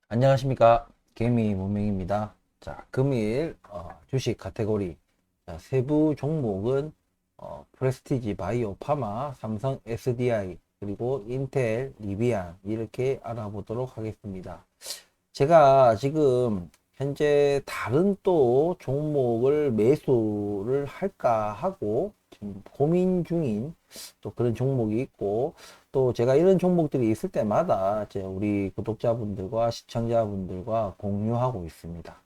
안녕하십니까. 개미 문명입니다. 자, 금일 주식 카테고리 세부 종목은 프레스티지 바이오 파마, 삼성 SDI, 그리고 인텔, 리비안 이렇게 알아보도록 하겠습니다. 제가 지금 현재 다른 또 종목을 매수를 할까 하고 지금 고민 중인 또 그런 종목이 있고, 또 제가 이런 종목들이 있을 때마다 우리 구독자분들과 시청자분들과 공유하고 있습니다.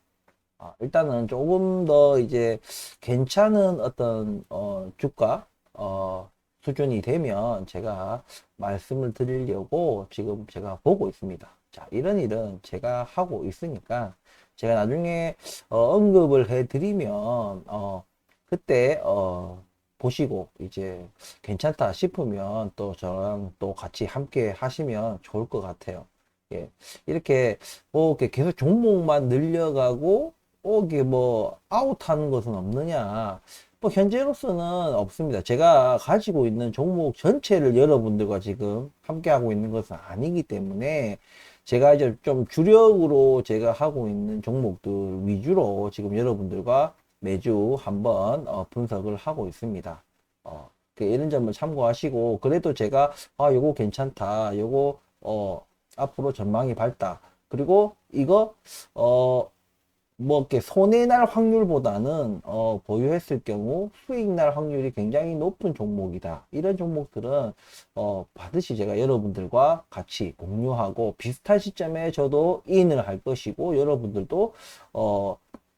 일단은 조금 더 이제 괜찮은 어떤 주가 수준이 되면 제가 말씀을 드리려고 지금 제가 보고 있습니다. 자, 이런 일은 제가 하고 있으니까 제가 나중에 언급을 해 드리면 그때 보시고 이제 괜찮다 싶으면 또 저랑 또 같이 함께 하시면 좋을 것 같아요. 예. 이렇게 뭐 이렇게 계속 종목만 늘려가고 이게 뭐 아웃하는 것은 없느냐? 뭐 현재로서는 없습니다. 제가 가지고 있는 종목 전체를 여러분들과 지금 함께 하고 있는 것은 아니기 때문에 제가 이제 좀 주력으로 제가 하고 있는 종목들 위주로 지금 여러분들과 매주 한번 분석을 하고 있습니다. 이런 점을 참고하시고, 그래도 제가 요거 괜찮다, 요거 앞으로 전망이 밝다, 그리고 이거 뭐 이렇게 손해 날 확률보다는 보유했을 경우 수익 날 확률이 굉장히 높은 종목이다, 이런 종목들은 반드시 제가 여러분들과 같이 공유하고, 비슷한 시점에 저도 인을 할 것이고, 여러분들도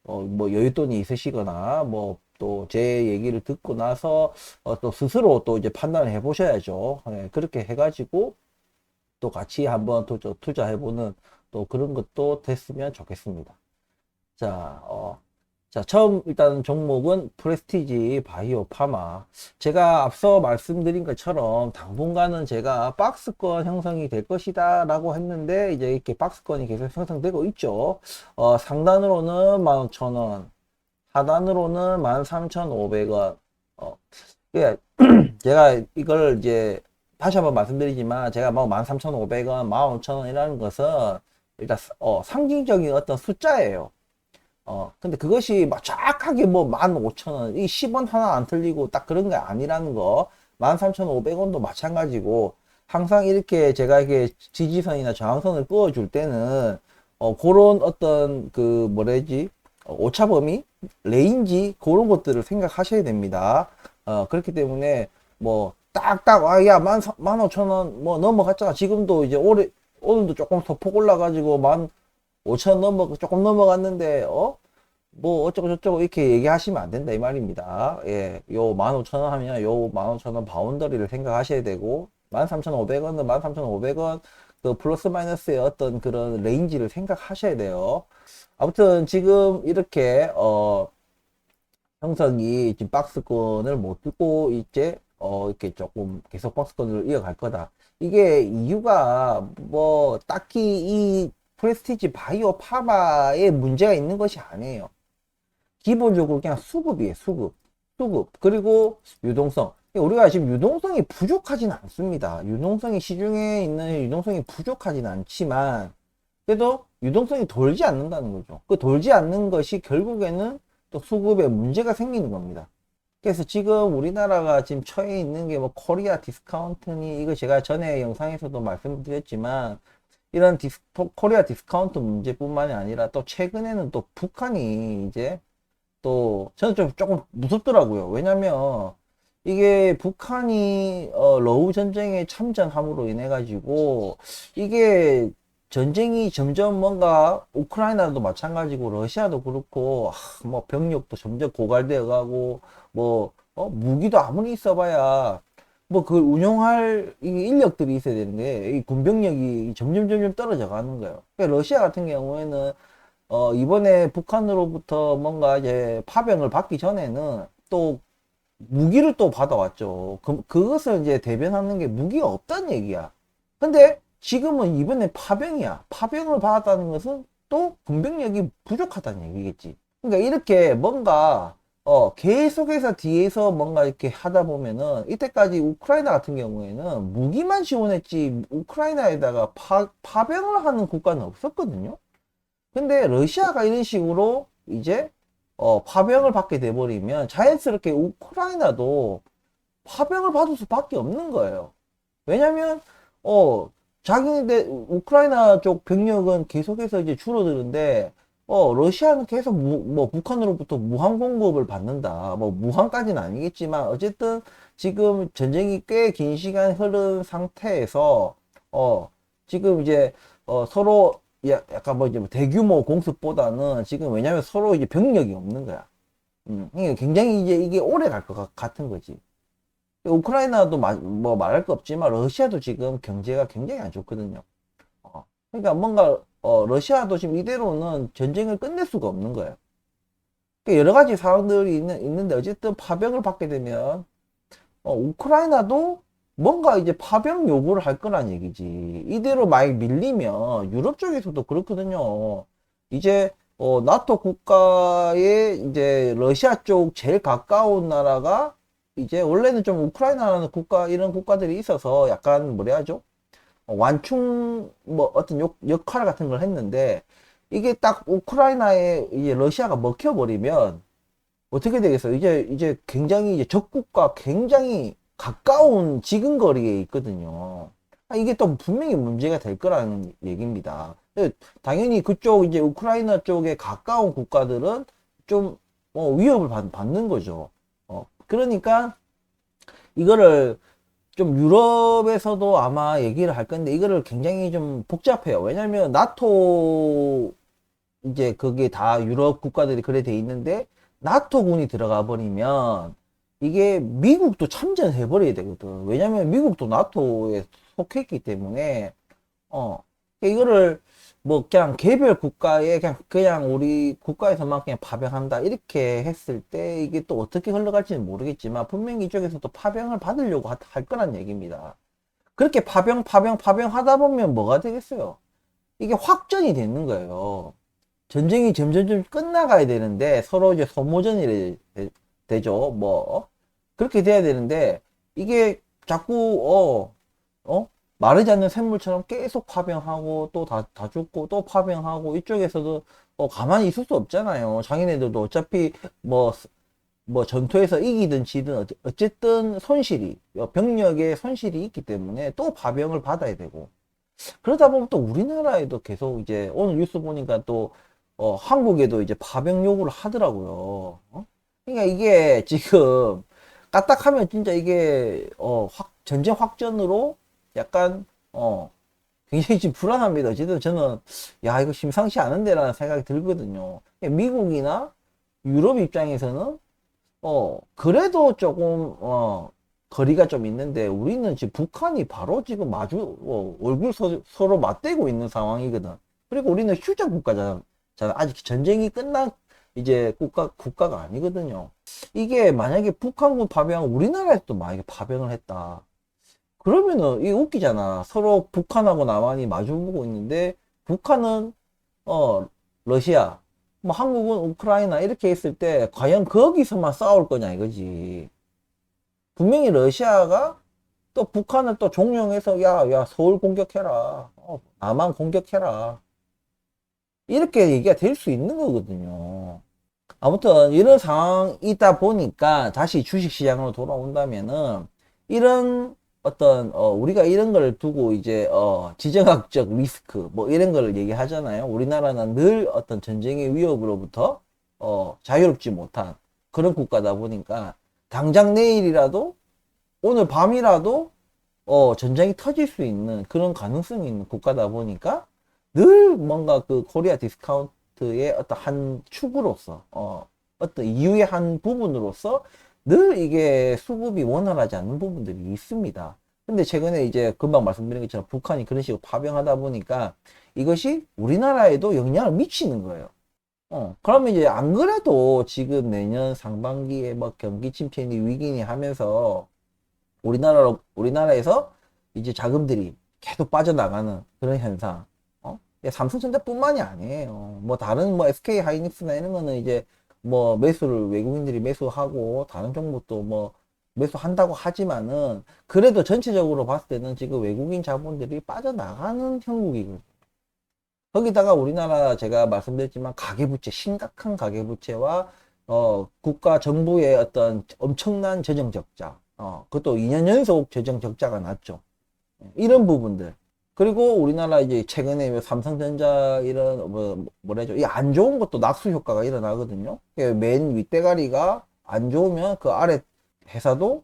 뭐 여윳돈이 있으시거나 뭐 또 제 얘기를 듣고 나서 또 스스로 또 이제 판단을 해 보셔야죠. 예, 그렇게 해가지고 또 같이 한번 투자해보는 또 그런 것도 됐으면 좋겠습니다. 자, 처음 일단 종목은 프레스티지 바이오 파마. 제가 앞서 말씀드린 것처럼 당분간은 제가 박스권 형성이 될 것이다 라고 했는데, 이제 이렇게 박스권이 계속 형성되고 있죠. 상단으로는 15,000원, 하단으로는 13,500원. 예, 제가 이걸 이제 다시 한번 말씀드리지만, 제가 뭐 13,500원, 15,000원이라는 것은 일단 상징적인 어떤 숫자예요. 근데 그것이 막 정확하게 뭐 15,000원, 이 10원 하나 안 틀리고 딱 그런 게 아니라는 거. 13,500원도 마찬가지고, 항상 이렇게 제가 이게 지지선이나 저항선을 그어줄 때는 그런 어떤 그 뭐라지, 오차 범위, 레인지, 그런 것들을 생각하셔야 됩니다. 그렇기 때문에 뭐 딱딱 야 15,000원 뭐 넘어갔잖아. 지금도 이제 오늘도 조금 소폭 올라가지고 15,000원 조금 넘어갔는데 뭐 어쩌고 저쩌고 이렇게 얘기하시면 안 된다 이 말입니다. 예, 요 15,000원 하면 요 15,000원 바운더리를 생각하셔야 되고, 13,500원은 13,500원 그 플러스 마이너스의 어떤 그런 레인지를 생각하셔야 돼요. 아무튼 지금 이렇게 형석이 지금 박스권을 못 뚫고 이제 이렇게 조금 계속 박스권을 이어갈 거다. 이게 이유가 뭐 딱히 이 프레스티지 바이오 파마에 문제가 있는 것이 아니에요. 기본적으로 그냥 수급이에요. 수급. 그리고 유동성. 우리가 지금 유동성이 부족하진 않습니다. 유동성이, 시중에 있는 유동성이 부족하진 않지만 그래도 유동성이 돌지 않는다는 거죠. 그 돌지 않는 것이 결국에는 또 수급에 문제가 생기는 겁니다. 그래서 지금 우리나라가 지금 처해 있는 게 뭐 코리아 디스카운트니, 이거 제가 전에 영상에서도 말씀드렸지만, 이런 코리아 디스카운트 문제뿐만이 아니라 또 최근에는 또 북한이 이제 또 저는 좀 조금 무섭더라고요. 왜냐면 이게 북한이 러우 전쟁에 참전함으로 인해 가지고 이게 전쟁이 점점 뭔가, 우크라이나도 마찬가지고 러시아도 그렇고 뭐 병력도 점점 고갈되어 가고, 뭐 무기도 아무리 있어봐야 뭐 그걸 운용할 이 인력들이 있어야 되는데, 이 군병력이 점점 떨어져 가는 거예요. 그러니까 러시아 같은 경우에는 이번에 북한으로부터 뭔가 이제 파병을 받기 전에는 또 무기를 또 받아왔죠. 그것을 이제 대변하는 게 무기가 없다는 얘기야. 근데 지금은 이번에 파병이야. 파병을 받았다는 것은 또 군병력이 부족하다는 얘기겠지. 그러니까 이렇게 뭔가 계속해서 뒤에서 뭔가 이렇게 하다 보면은, 이때까지 우크라이나 같은 경우에는 무기만 지원했지, 우크라이나에다가 파병을 하는 국가는 없었거든요. 근데 러시아가 이런 식으로 이제, 파병을 받게 돼버리면 자연스럽게 우크라이나도 파병을 받을 수밖에 없는 거예요. 왜냐면, 어, 자기네, 우크라이나 쪽 병력은 계속해서 이제 줄어드는데, 러시아는 계속 뭐, 북한으로부터 무한 공급을 받는다. 뭐, 무한까지는 아니겠지만, 어쨌든, 지금 전쟁이 꽤 긴 시간 흐른 상태에서, 지금 이제, 서로, 약간 뭐, 이제 대규모 공습보다는 지금 왜냐면 서로 이제 병력이 없는 거야. 그러니까 굉장히 이제 이게 오래 갈 것 같은 거지. 우크라이나도 뭐 말할 거 없지만 러시아도 지금 경제가 굉장히 안 좋거든요. 그러니까 뭔가 러시아도 지금 이대로는 전쟁을 끝낼 수가 없는 거예요. 그러니까 여러 가지 상황들이 있는데 어쨌든 파병을 받게 되면 우크라이나도 뭔가 이제 파병 요구를 할 거란 얘기지. 이대로 많이 밀리면 유럽 쪽에서도 그렇거든요. 이제 나토 국가에 이제 러시아 쪽 제일 가까운 나라가 이제 원래는 좀 우크라이나라는 국가 이런 국가들이 있어서 약간 뭐라 하죠? 완충 뭐 어떤 역할 같은 걸 했는데 이게 딱 우크라이나에 이제 러시아가 먹혀버리면 어떻게 되겠어요? 이제 굉장히 이제 적국과 굉장히 가까운 지근거리에 있거든요. 이게 또 분명히 문제가 될 거라는 얘기입니다. 당연히 그쪽 이제 우크라이나 쪽에 가까운 국가들은 좀 위협을 받는 거죠. 그러니까 이거를 좀 유럽에서도 아마 얘기를 할 건데 이거를 굉장히 좀 복잡해요. 왜냐면 나토 이제 그게 다 유럽 국가들이 그래 돼 있는데 나토군이 들어가 버리면 이게 미국도 참전해 버려야 되거든. 왜냐면 미국도 나토에 속했기 때문에 이거를 뭐 그냥 개별 국가에 그냥 우리 국가에서만 그냥 파병한다 이렇게 했을 때 이게 또 어떻게 흘러갈지는 모르겠지만 분명히 이쪽에서 또 파병을 받으려고 할 거란 얘기입니다. 그렇게 파병 하다 보면 뭐가 되겠어요? 이게 확전이 되는 거예요. 전쟁이 점점 끝나가야 되는데 서로 이제 소모전이 되죠. 뭐 그렇게 돼야 되는데 이게 자꾸 마르지 않는 샘물처럼 계속 파병하고 또 다 죽고 또 파병하고 이쪽에서도 가만히 있을 수 없잖아요. 자기네들도 어차피 뭐, 뭐 전투에서 이기든 지든 어쨌든 손실이 병력의 손실이 있기 때문에 또 파병을 받아야 되고 그러다 보면 또 우리나라에도 계속 이제 오늘 뉴스 보니까 또 한국에도 이제 파병 요구를 하더라고요. 그러니까 이게 지금 까딱하면 진짜 이게 전쟁 확전으로 약간 굉장히 지금 불안합니다. 어쨌든 저는 야 이거 심상치 않은데라는 생각이 들거든요. 미국이나 유럽 입장에서는 그래도 조금 거리가 좀 있는데 우리는 지금 북한이 바로 지금 얼굴 서로 맞대고 있는 상황이거든. 그리고 우리는 휴전 국가잖아. 아직 전쟁이 끝난 이제 국가가 아니거든요. 이게 만약에 북한군 파병 우리나라에서도 만약에 파병을 했다. 그러면은 이 웃기잖아. 서로 북한하고 남한이 마주보고 있는데 북한은 어 러시아, 뭐 한국은 우크라이나 이렇게 있을 때 과연 거기서만 싸울 거냐 이거지. 분명히 러시아가 또 북한을 또 종용해서 야 서울 공격해라. 남한 공격해라. 이렇게 얘기가 될 수 있는 거거든요. 아무튼 이런 상황이다 보니까 다시 주식시장으로 돌아온다면은 이런 어떤 우리가 이런 걸 두고 이제 지정학적 리스크 뭐 이런 걸 얘기하잖아요. 우리나라는 늘 어떤 전쟁의 위협으로부터 자유롭지 못한 그런 국가다 보니까 당장 내일이라도 오늘 밤이라도 전쟁이 터질 수 있는 그런 가능성이 있는 국가다 보니까 늘 뭔가 그 코리아 디스카운트의 어떤 한 축으로서 어떤 이유의 한 부분으로서 늘 이게 수급이 원활하지 않는 부분들이 있습니다. 근데 최근에 이제 금방 말씀드린 것처럼 북한이 그런 식으로 파병하다 보니까 이것이 우리나라에도 영향을 미치는 거예요. 그러면 이제 안 그래도 지금 내년 상반기에 뭐 경기 침체니 위기니 하면서 우리나라에서 이제 자금들이 계속 빠져나가는 그런 현상. 삼성전자뿐만이 아니에요. 뭐 다른 뭐 SK 하이닉스나 이런 거는 이제 뭐 매수를 외국인들이 매수하고 다른 종목도 뭐 매수한다고 하지만은 그래도 전체적으로 봤을 때는 지금 외국인 자본들이 빠져나가는 형국이거든요. 거기다가 우리나라 제가 말씀드렸지만 가계부채, 심각한 가계부채와 국가 정부의 어떤 엄청난 재정 적자, 그것도 2년 연속 재정 적자가 났죠. 이런 부분들. 그리고 우리나라 이제 최근에 뭐 삼성전자 이런 뭐라죠? 이 안 좋은 것도 낙수 효과가 일어나거든요. 맨 윗대가리가 안 좋으면 그 아래 회사도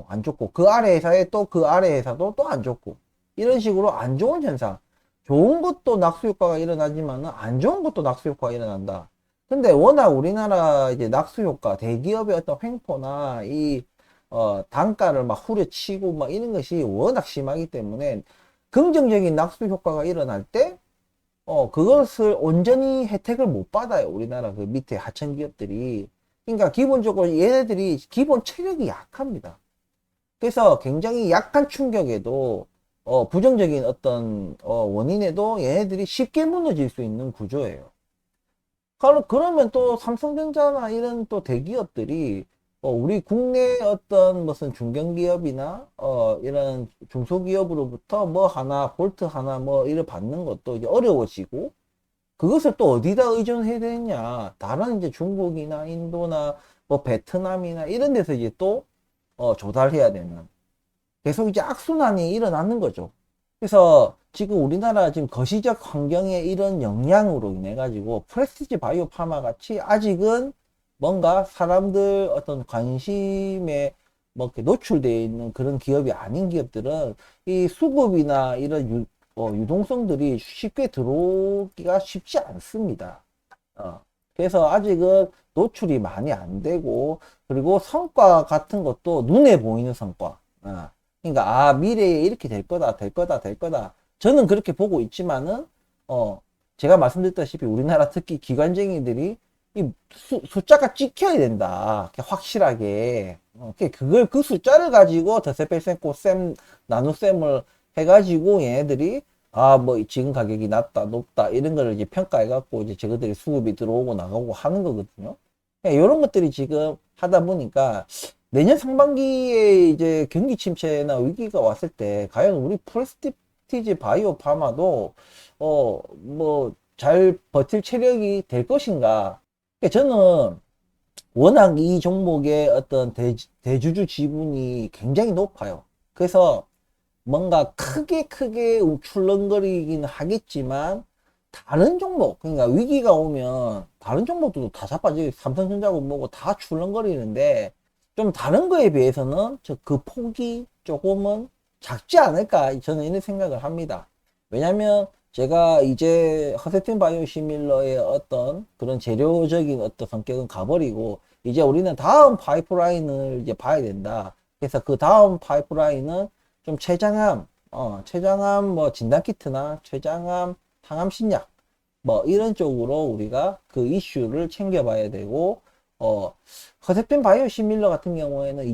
안 좋고 그 아래 회사에 또 그 아래 회사도 또 안 좋고 이런 식으로 안 좋은 현상. 좋은 것도 낙수 효과가 일어나지만은 안 좋은 것도 낙수 효과가 일어난다. 근데 워낙 우리나라 이제 낙수 효과, 대기업의 어떤 횡포나 이 단가를 막 후려치고 막 이런 것이 워낙 심하기 때문에 긍정적인 낙수 효과가 일어날 때 그것을 온전히 혜택을 못 받아요. 우리나라 그 밑에 하청 기업들이. 그러니까 기본적으로 얘네들이 기본 체력이 약합니다. 그래서 굉장히 약한 충격에도 부정적인 어떤 원인에도 얘네들이 쉽게 무너질 수 있는 구조예요. 그러면 또 삼성전자나 이런 또 대기업들이 우리 국내 어떤 무슨 중견기업이나 이런 중소기업으로부터 뭐 하나 볼트 하나 뭐 이를 받는 것도 이제 어려워지고 그것을 또 어디다 의존해야 되느냐 다른 이제 중국이나 인도나 뭐 베트남이나 이런 데서 이제 또 조달해야 되는 계속 이제 악순환이 일어나는 거죠. 그래서 지금 우리나라 지금 거시적 환경의 이런 영향으로 인해 가지고 프레스티지 바이오 파마 같이 아직은 뭔가 사람들 어떤 관심에 뭐 이렇게 노출되어 있는 그런 기업이 아닌 기업들은 이 수급이나 이런 유동성들이 쉽게 들어오기가 쉽지 않습니다. 그래서 아직은 노출이 많이 안 되고 그리고 성과 같은 것도 눈에 보이는 성과. 그러니까 미래에 이렇게 될 거다 될 거다 될 거다 저는 그렇게 보고 있지만은 제가 말씀드렸다시피 우리나라 특히 기관쟁이들이 이 숫자가 찍혀야 된다 확실하게 그걸 그 숫자를 가지고 더셈 코셈 나눗셈을 해가지고 얘네들이 뭐 지금 가격이 낮다 높다 이런 거를 이제 평가해 갖고 이제 저것들이 수급이 들어오고 나가고 하는 거거든요. 이런 것들이 지금 하다 보니까 내년 상반기에 이제 경기 침체나 위기가 왔을 때 과연 우리 프레스티지 바이오 파마도 뭐 잘 버틸 체력이 될 것인가? 저는 워낙 이 종목의 어떤 대주주 지분이 굉장히 높아요. 그래서 뭔가 크게 출렁거리긴 하겠지만 다른 종목 그러니까 위기가 오면 다른 종목들도 다 자빠지고 삼성전자고 뭐고 다 출렁거리는데 좀 다른 거에 비해서는 그 폭이 조금은 작지 않을까 저는 이런 생각을 합니다. 왜냐면 제가 이제 허세틴 바이오시밀러의 어떤 그런 재료적인 어떤 성격은 가버리고 이제 우리는 다음 파이프라인을 이제 봐야 된다. 그래서 그 다음 파이프라인은 좀 췌장암 뭐 진단키트나 췌장암 항암신약 뭐 이런 쪽으로 우리가 그 이슈를 챙겨봐야 되고 허세핀 바이오시밀러 같은 경우에는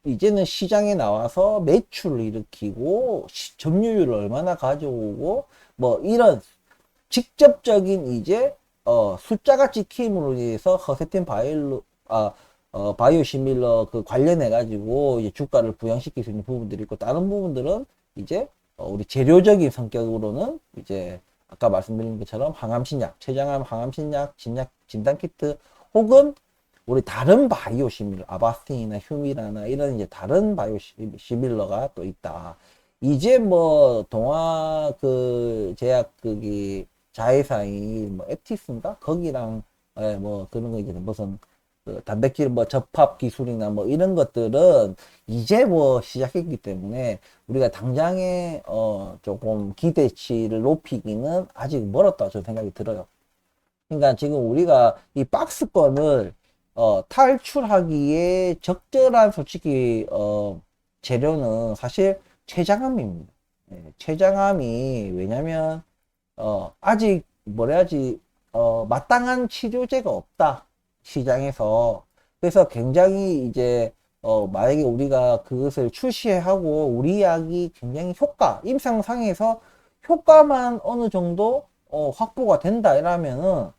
이제는 시장에 나와서 매출을 일으키고 점유율을 얼마나 가져오고 뭐 이런 직접적인 이제 숫자가 찍힘으로 인해서 허세틴 바이오시밀러 그 관련해 가지고 이제 주가를 부양시킬 수 있는 부분들이 있고 다른 부분들은 이제 우리 재료적인 성격으로는 이제 아까 말씀드린 것처럼 항암신약, 췌장암 항암신약, 진단키트 혹은 우리 다른 바이오시밀러, 아바스틴이나 휴미라나 이런 이제 다른 바이오시밀러가 또 있다. 이제 뭐 동화 그 제약 그기 자회사인 뭐 앱티스인가 거기랑 뭐 그런 거 이제 무슨 그 단백질 뭐 접합 기술이나 뭐 이런 것들은 이제 뭐 시작했기 때문에 우리가 당장에 조금 기대치를 높이기는 아직 멀었다 저는 생각이 들어요. 그러니까 지금 우리가 이 박스권을 탈출하기에 적절한 솔직히 재료는 사실 췌장암입니다. 췌장암이 왜냐면 아직 뭐라 해야지 마땅한 치료제가 없다 시장에서. 그래서 굉장히 이제 만약에 우리가 그것을 출시하고 우리 약이 굉장히 임상상에서 효과만 어느 정도 확보가 된다 이러면은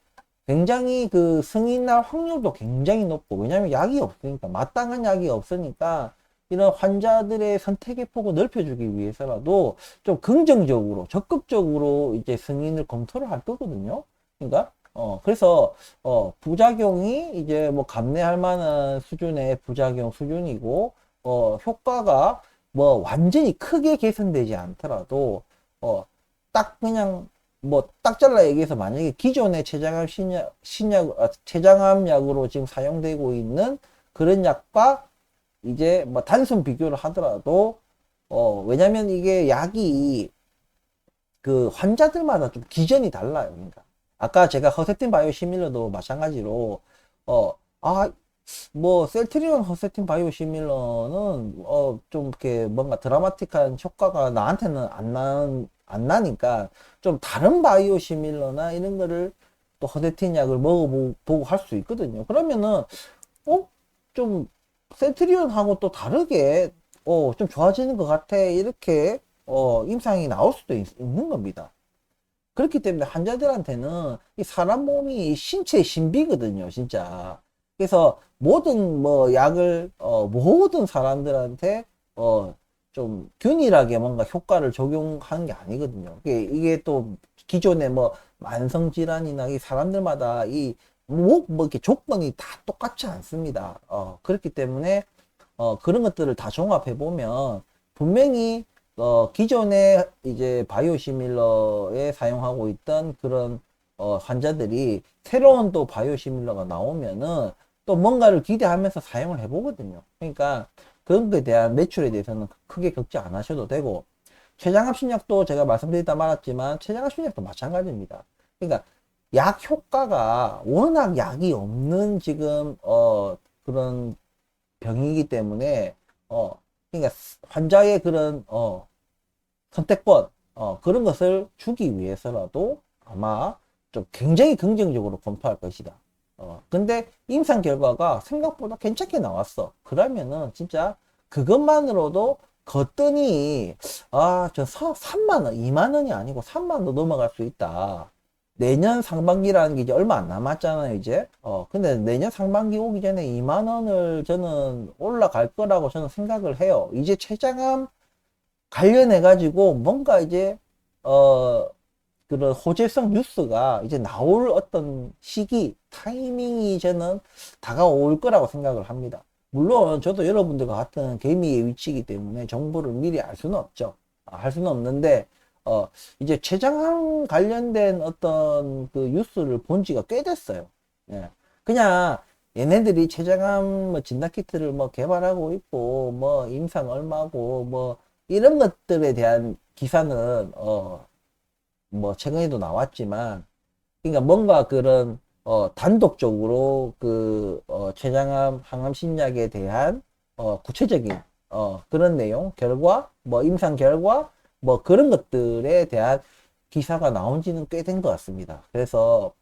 굉장히 그 승인 날 확률도 굉장히 높고, 왜냐면 약이 없으니까, 마땅한 약이 없으니까 이런 환자들의 선택의 폭을 넓혀주기 위해서라도 좀 긍정적으로, 적극적으로 이제 승인을 검토를 할 거거든요. 그러니까 그래서 부작용이 이제 뭐 감내할 만한 수준의 부작용 수준이고, 효과가 뭐 완전히 크게 개선되지 않더라도 딱 그냥 뭐 딱 잘라 얘기해서, 만약에 기존의 췌장암 췌장암 약으로 지금 사용되고 있는 그런 약과 이제 뭐 단순 비교를 하더라도 왜냐면 이게 약이 그 환자들마다 좀 기전이 달라요. 그러니까 아까 제가 허세틴 바이오시밀러도 마찬가지로 아 뭐 셀트리온 허세틴 바이오시밀러는 좀 이렇게 뭔가 드라마틱한 효과가 나한테는 안 나니까 좀 다른 바이오시밀러나 이런 거를 또 허세틴 약을 먹어보고 할 수 있거든요. 그러면은 좀 센트리온하고 또 다르게 좀 좋아지는 것 같아, 이렇게 임상이 나올 수도 있는 겁니다. 그렇기 때문에 환자들한테는 이 사람 몸이 신체의 신비거든요, 진짜. 그래서 모든 뭐 약을 모든 사람들한테 좀 균일하게 뭔가 효과를 적용하는 게 아니거든요. 이게 또 기존의 뭐 만성 질환이나 이 사람들마다 뭐 이렇게 조건이 다 똑같지 않습니다. 그렇기 때문에 그런 것들을 다 종합해 보면 분명히 기존에 이제 바이오시밀러에 사용하고 있던 그런 환자들이 새로운 또 바이오시밀러가 나오면은 또 뭔가를 기대하면서 사용을 해 보거든요. 그러니까 그런 거에 대한 매출에 대해서는 크게 걱정 안 하셔도 되고, 췌장암 신약도 제가 말씀드리다 말았지만 췌장암 신약도 마찬가지입니다. 그러니까 약 효과가 워낙 약이 없는 지금 그런 병이기 때문에 그러니까 환자의 그런 선택권 그런 것을 주기 위해서라도 아마 좀 굉장히 긍정적으로 검토할 것이다. 근데 임상 결과가 생각보다 괜찮게 나왔어. 그러면은 진짜 그것만으로도 거뜬히 저 3만 원, 2만 원이 아니고 3만 원 넘어갈 수 있다. 내년 상반기라는 게 이제 얼마 안 남았잖아요, 이제. 근데 내년 상반기 오기 전에 2만 원을 저는 올라갈 거라고 저는 생각을 해요. 이제 췌장암 관련해 가지고 뭔가 이제 어 그런 호재성 뉴스가 이제 나올 어떤 시기 타이밍이 저는 다가올 거라고 생각을 합니다. 물론 저도 여러분들과 같은 개미의 위치이기 때문에 정보를 미리 알 수는 없죠. 할 수는 없는데 이제 췌장암 관련된 어떤 그 뉴스를 본 지가 꽤 됐어요. 예. 그냥 얘네들이 췌장암 뭐 진단키트를 뭐 개발하고 있고 뭐 임상 얼마고 뭐 이런 것들에 대한 기사는 뭐 최근에도 나왔지만, 그러니까 뭔가 그런 단독적으로 그 췌장암 항암 신약에 대한 구체적인 그런 내용, 결과, 뭐 임상 결과, 뭐 그런 것들에 대한 기사가 나온 지는 꽤 된 것 같습니다. 그래서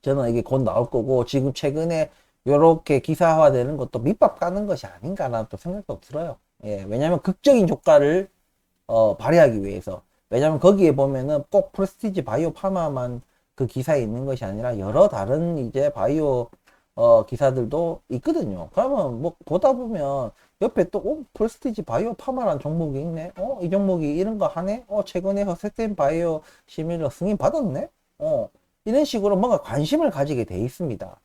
저는 이게 곧 나올 거고, 지금 최근에 이렇게 기사화되는 것도 밑밥 까는 것이 아닌가라는 또 생각도 들어요. 예, 왜냐하면 극적인 효과를 발휘하기 위해서. 왜냐면 거기에 보면은 꼭 프레스티지 바이오 파마만 그 기사에 있는 것이 아니라 여러 다른 이제 바이오 기사들도 있거든요. 그러면 뭐 보다 보면 옆에 또 프레스티지 바이오 파마라는 종목이 있네. 이 종목이 이런 거 하네. 최근에 허세텐 바이오 시밀러 승인 받았네. 이런 식으로 뭔가 관심을 가지게 돼 있습니다.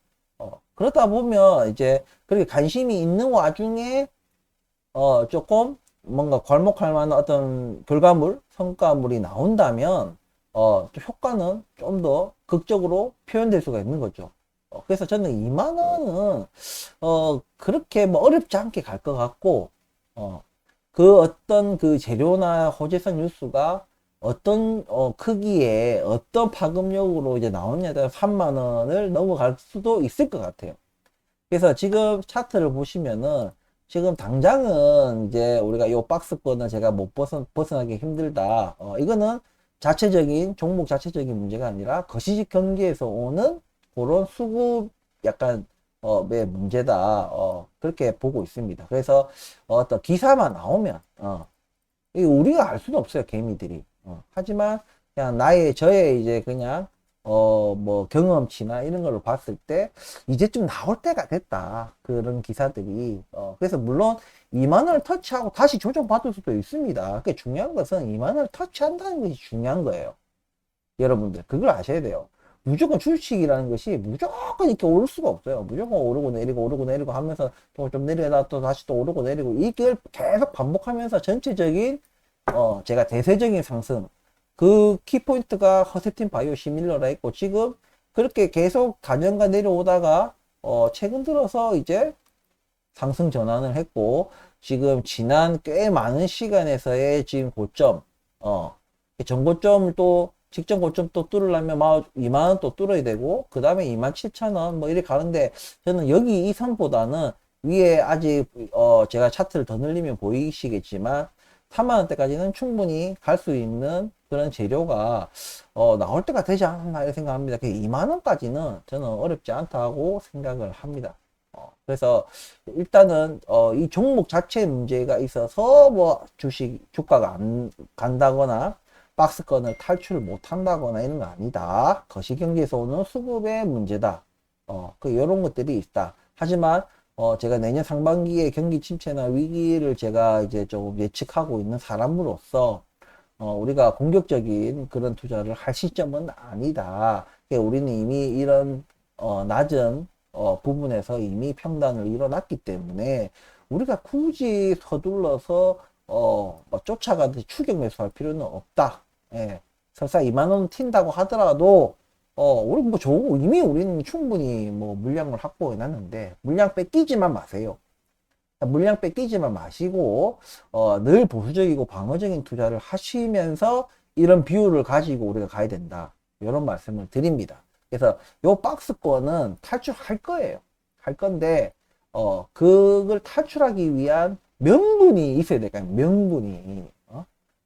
그러다 보면 이제 그렇게 관심이 있는 와중에 조금 뭔가 괄목할 만한 어떤 결과물, 성과물이 나온다면, 좀 효과는 좀 더 극적으로 표현될 수가 있는 거죠. 그래서 저는 2만 원은, 그렇게 뭐 어렵지 않게 갈 것 같고, 그 어떤 그 재료나 호재성 뉴스가 어떤, 크기에 어떤 파급력으로 이제 나오냐에 따라 3만 원을 넘어갈 수도 있을 것 같아요. 그래서 지금 차트를 보시면은 지금 당장은 이제 우리가 이 박스권을 제가 못 벗어나기 힘들다. 이거는 자체적인 종목 자체적인 문제가 아니라 거시적 경기에서 오는 그런 수급 약간 의 문제다. 그렇게 보고 있습니다. 그래서 어떤 기사만 나오면 이 우리가 알 수는 없어요, 개미들이. 하지만 그냥 저의 이제 그냥 뭐 경험치나 이런 걸로 봤을 때 이제 좀 나올 때가 됐다. 그런 기사들이. 그래서 물론 2만 원을 터치하고 다시 조정받을 수도 있습니다. 그 중요한 것은 2만 원을 터치한다는 것이 중요한 거예요. 여러분들 그걸 아셔야 돼요. 무조건 주식이라는 것이 무조건 이렇게 오를 수가 없어요. 무조건 오르고 내리고 하면서 또 좀 내려다 또 다시 또 오르고 내리고 이걸 계속 반복하면서 전체적인 제가 대세적인 상승 그 키포인트가 허세틴 바이오 시밀러라 했고 지금 그렇게 계속 단연간 내려오다가 최근 들어서 이제 상승 전환을 했고 지금 지난 꽤 많은 시간에서의 지금 고점 전고점을 또 직전 고점 또 뚫으려면 2만원 또 뚫어야 되고 그 다음에 27,000원 뭐 이렇게 가는데 저는 여기 이 선보다는 위에 아직 제가 차트를 더 늘리면 보이시겠지만 3만원대까지는 충분히 갈 수 있는 그런 재료가 나올 때가 되지 않나 이렇게 생각합니다. 2만원까지는 저는 어렵지 않다고 생각을 합니다. 그래서 일단은 이 종목 자체 문제가 있어서 뭐 주가가 안 간다거나 박스권을 탈출을 못 한다거나 이런 거 아니다. 거시경제에서 오는 수급의 문제다. 이런 것들이 있다. 하지만 제가 내년 상반기에 경기 침체나 위기를 제가 이제 조금 예측하고 있는 사람으로서 우리가 공격적인 그런 투자를 할 시점은 아니다. 우리는 이미 이런 낮은 부분에서 이미 평단을 일어났기 때문에 우리가 굳이 서둘러서 뭐 쫓아가듯이 추격 매수할 필요는 없다. 예. 설사 2만원 튄다고 하더라도 우리 뭐 좋은 이미 우리는 충분히 뭐 물량을 확보해 놨는데 물량 뺏기지만 마세요. 물량 뺏기지만 마시고 늘 보수적이고 방어적인 투자를 하시면서 이런 비율을 가지고 우리가 가야 된다. 이런 말씀을 드립니다. 그래서 요 박스권은 탈출할 거예요. 할 건데 그걸 탈출하기 위한 명분이 있어야 될까요? 명분이.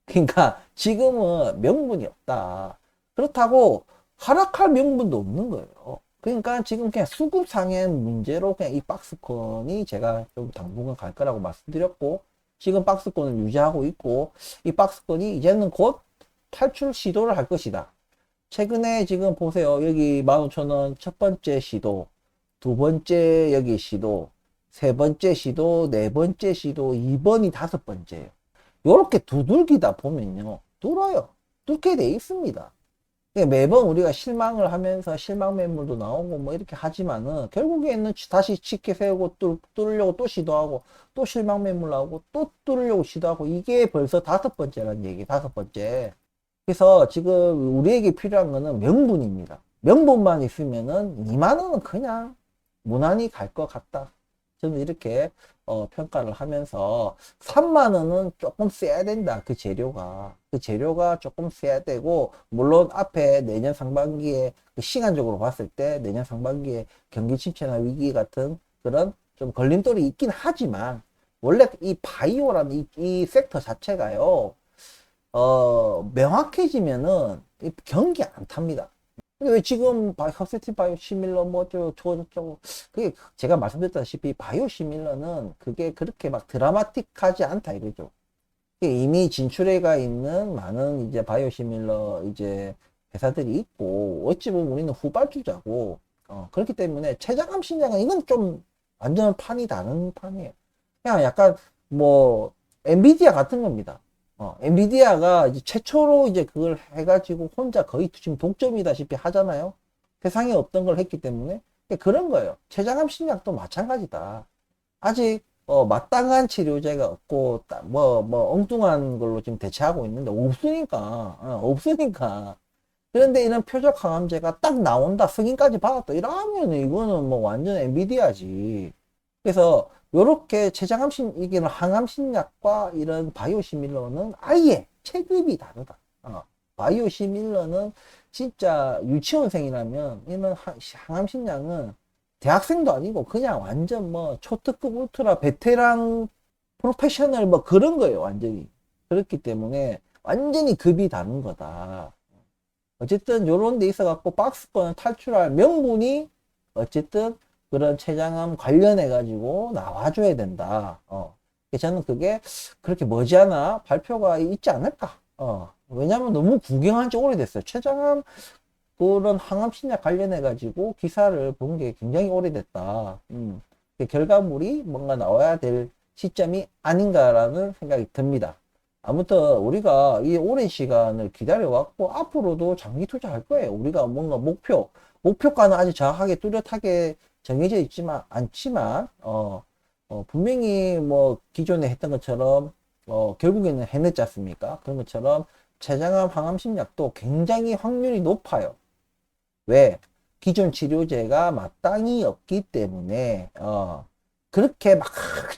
그러니까 지금은 명분이 없다. 그렇다고 하락할 명분도 없는 거예요. 그러니까 지금 그냥 수급상의 문제로 그냥 이 박스권이 제가 좀 당분간 갈 거라고 말씀드렸고 지금 박스권을 유지하고 있고 이 박스권이 이제는 곧 탈출 시도를 할 것이다. 최근에 지금 보세요. 여기 15,000원 첫 번째 시도, 두 번째 여기 시도, 세 번째 시도, 네 번째 시도, 2번이 다섯 번째예요. 요렇게 두들기다 보면요. 뚫어요. 뚫게 돼 있습니다. 매번 우리가 실망을 하면서 실망 매물도 나오고 뭐 이렇게 하지만은 결국에는 다시 치켜 세우고 뚫으려고 또 시도하고 또 실망 매물 나오고 또 뚫으려고 시도하고 이게 벌써 다섯 번째라는 얘기, 다섯 번째. 그래서 지금 우리에게 필요한 거는 명분입니다. 명분만 있으면은 2만 원은 그냥 무난히 갈 것 같다. 저는 이렇게 평가를 하면서 3만 원은 조금 세야 된다. 그 재료가 조금 세야 되고 물론 앞에 내년 상반기에 시간적으로 봤을 때 내년 상반기에 경기 침체나 위기 같은 그런 좀 걸림돌이 있긴 하지만 원래 이 바이오라는 이 섹터 자체가요. 명확해지면은 경기 안 탑니다. 근데 왜 지금 허세티 바이오 시밀러 저거 그게 제가 말씀드렸다시피 바이오 시밀러는 그게 그렇게 막 드라마틱하지 않다 이거죠. 이미 진출해가 있는 많은 이제 바이오 시밀러 이제 회사들이 있고 어찌 보면 우리는 후발주자고 그렇기 때문에 최저감 신장은 이건 좀 완전 판이 다른 판이에요. 그냥 약간 뭐 엔비디아 같은 겁니다. 엔비디아가 이제 최초로 이제 그걸 해가지고 혼자 거의 지금 독점이다시피 하잖아요. 세상에 없던 걸 했기 때문에 그런 거예요. 췌장암 신약도 마찬가지다. 아직 마땅한 치료제가 없고 뭐 엉뚱한 걸로 지금 대체하고 있는데 없으니까 그런데 이런 표적 항암제가 딱 나온다 승인까지 받았다 이러면 이거는 뭐 완전 엔비디아지. 그래서 요렇게 이게는 항암신약과 이런 바이오시밀러는 아예 체급이 다르다. 바이오시밀러는 진짜 유치원생이라면 이런 항암신약은 대학생도 아니고 그냥 완전 뭐 초특급 울트라 베테랑 프로페셔널 뭐 그런 거예요 완전히. 그렇기 때문에 완전히 급이 다른 거다. 어쨌든 요런 데 있어 갖고 박스권을 탈출할 명분이 어쨌든 그런 췌장암 관련해 가지고 나와줘야 된다. 저는 그게 그렇게 머지않아 발표가 있지 않을까. 왜냐면 너무 구경한 지 오래됐어요. 췌장암 그런 항암신약 관련해 가지고 기사를 본 게 굉장히 오래됐다. 그 결과물이 뭔가 나와야 될 시점이 아닌가라는 생각이 듭니다. 아무튼 우리가 이 오랜 시간을 기다려왔고 앞으로도 장기 투자할 거예요. 우리가 뭔가 목표가는 아직 정확하게 뚜렷하게 정해져 있지만 않지만 분명히 뭐 기존에 했던 것처럼 결국에는 해냈지 않습니까? 그런 것처럼 췌장암 항암신약도 굉장히 확률이 높아요. 왜? 기존 치료제가 마땅히 없기 때문에 그렇게 막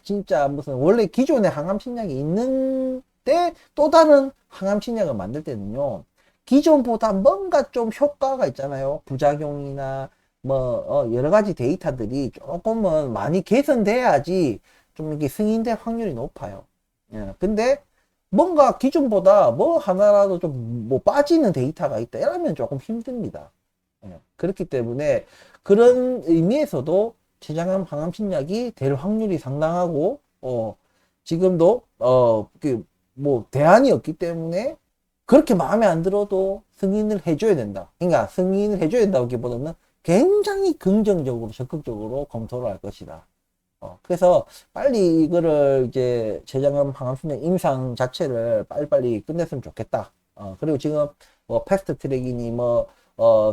진짜 무슨 원래 기존에 항암신약이 있는데 또 다른 항암신약을 만들 때는요, 기존보다 뭔가 좀 효과가 있잖아요. 부작용이나 뭐 여러 가지 데이터들이 조금은 많이 개선돼야지 좀 이렇게 승인될 확률이 높아요. 예, 근데 뭔가 기존보다 뭐 하나라도 좀 뭐 빠지는 데이터가 있다 이러면 조금 힘듭니다. 예, 그렇기 때문에 그런 의미에서도 췌장암 항암신약이 될 확률이 상당하고 지금도 뭐 대안이 없기 때문에 그렇게 마음에 안 들어도 승인을 해줘야 된다. 그러니까 승인을 해줘야 된다기보다는 굉장히 긍정적으로 적극적으로 검토를 할 것이다. 그래서 빨리 이거를 이제 췌장암 항암신약 임상 자체를 빨리빨리 끝냈으면 좋겠다. 그리고 지금 뭐 패스트 트랙이니 뭐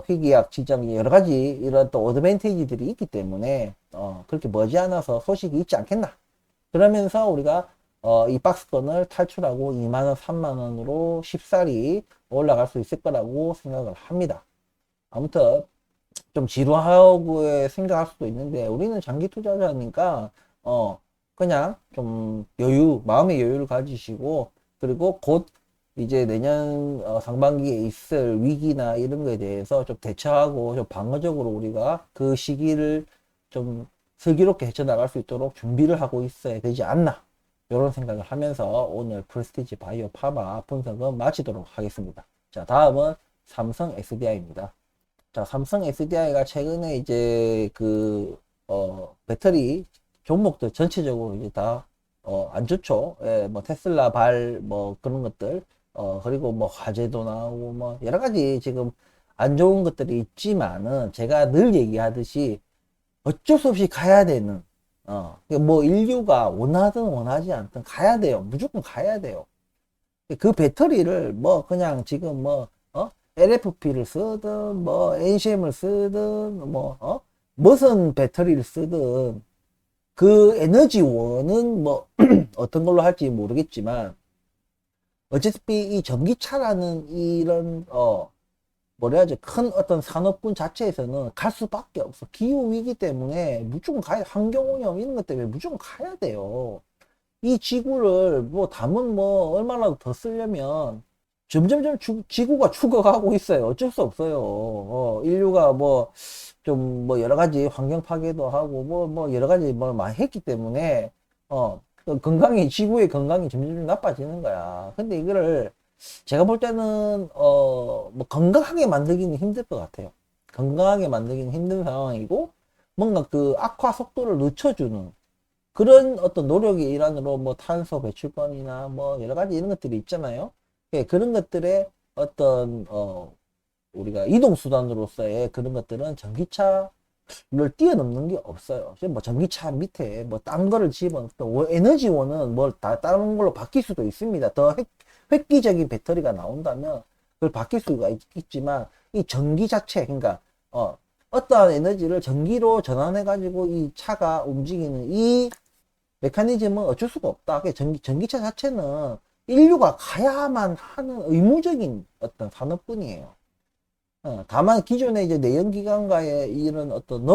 희귀약 지정이 여러 가지 이런 또 어드밴티지들이 있기 때문에 그렇게 머지않아서 소식이 있지 않겠나. 그러면서 우리가 이 박스권을 탈출하고 2만원, 3만원으로 쉽사리 올라갈 수 있을 거라고 생각을 합니다. 아무튼 좀 지루하고 생각할 수도 있는데 우리는 장기 투자자니까 그냥 좀 마음의 여유를 가지시고, 그리고 곧 이제 내년 상반기에 있을 위기나 이런 거에 대해서 좀 대처하고 좀 방어적으로 우리가 그 시기를 좀 슬기롭게 헤쳐나갈 수 있도록 준비를 하고 있어야 되지 않나, 이런 생각을 하면서 오늘 프레스티지 바이오 파마 분석은 마치도록 하겠습니다. 자, 다음은 삼성 SDI입니다. 자, 삼성 SDI가 최근에 이제 배터리 종목들 전체적으로 이제 다 안 좋죠. 예, 뭐 테슬라 뭐 그런 것들, 그리고 뭐 화재도 나오고 뭐 여러 가지 지금 안 좋은 것들이 있지만은 제가 늘 얘기하듯이 어쩔 수 없이 가야 되는, 뭐 인류가 원하든 원하지 않든 가야 돼요. 무조건 가야 돼요. 그 배터리를 뭐 그냥 지금 뭐 LFP를 쓰든 뭐 NCM을 쓰든 뭐 무슨 배터리를 쓰든 그 에너지원은 뭐 어떤 걸로 할지 모르겠지만 어차피 이 전기차라는 이런 뭐라 해야지, 큰 어떤 산업군 자체에서는 갈 수밖에 없어. 기후 위기 때문에 무조건 가야, 환경오염 이런 것 때문에 무조건 가야 돼요. 이 지구를 뭐 담은 뭐 얼마나 더 쓰려면 점점점 지구가 죽어가고 있어요. 어쩔 수 없어요. 인류가 뭐 좀 뭐 여러 가지 환경 파괴도 하고 뭐 여러 가지 뭘 많이 했기 때문에 지구의 건강이 점점 나빠지는 거야. 근데 이거를 제가 볼 때는 뭐 건강하게 만들기는 힘들 것 같아요. 건강하게 만들기는 힘든 상황이고, 뭔가 그 악화 속도를 늦춰주는 그런 어떤 노력의 일환으로 뭐 탄소 배출권이나 뭐 여러 가지 이런 것들이 있잖아요. 예, 그런 것들의 어떤 우리가 이동 수단으로서의 그런 것들은 전기차를 뛰어넘는 게 없어요. 지금 뭐 전기차 밑에 뭐 딴 거를 집어넣고 또 에너지원은 뭘 다 다른 걸로 바뀔 수도 있습니다. 더 획기적인 배터리가 나온다면 그걸 바뀔 수가 있지만 이 전기 자체, 그러니까 어떠한 에너지를 전기로 전환해 가지고 이 차가 움직이는 이 메커니즘은 어쩔 수가 없다. 전기차 자체는 인류가 가야만 하는 의무적인 어떤 산업군이에요. 다만 기존에 이제 내연기관과의 이런 어떤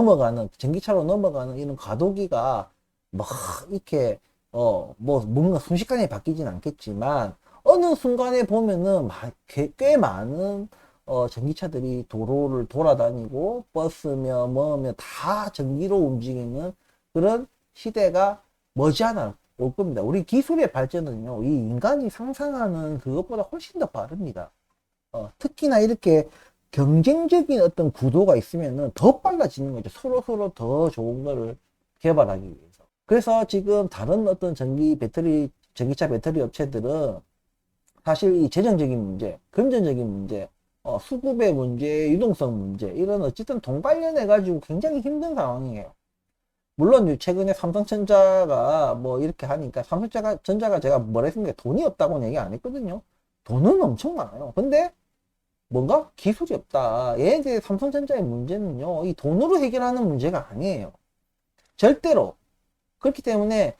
전기차로 넘어가는 이런 과도기가 막 이렇게 뭐 뭔가 순식간에 바뀌진 않겠지만 어느 순간에 보면은 꽤 많은 전기차들이 도로를 돌아다니고 버스며 뭐며 다 전기로 움직이는 그런 시대가 머지않아 올 겁니다. 우리 기술의 발전은요, 이 인간이 상상하는 그것보다 훨씬 더 빠릅니다. 특히나 이렇게 경쟁적인 어떤 구도가 있으면은 더 빨라지는 거죠. 서로 더 좋은 거를 개발하기 위해서. 그래서 지금 다른 어떤 전기차 배터리 업체들은 사실 이 재정적인 문제, 금전적인 문제, 수급의 문제, 유동성 문제, 이런 어쨌든 돈 관련해가지고 굉장히 힘든 상황이에요. 물론 최근에 삼성전자가 뭐 이렇게 하니까 삼성전자가 제가 뭐랬습니까? 돈이 없다고는 얘기 안 했거든요. 돈은 엄청 많아요. 근데 뭔가 기술이 없다. 얘네들 삼성전자의 문제는요, 이 돈으로 해결하는 문제가 아니에요. 절대로. 그렇기 때문에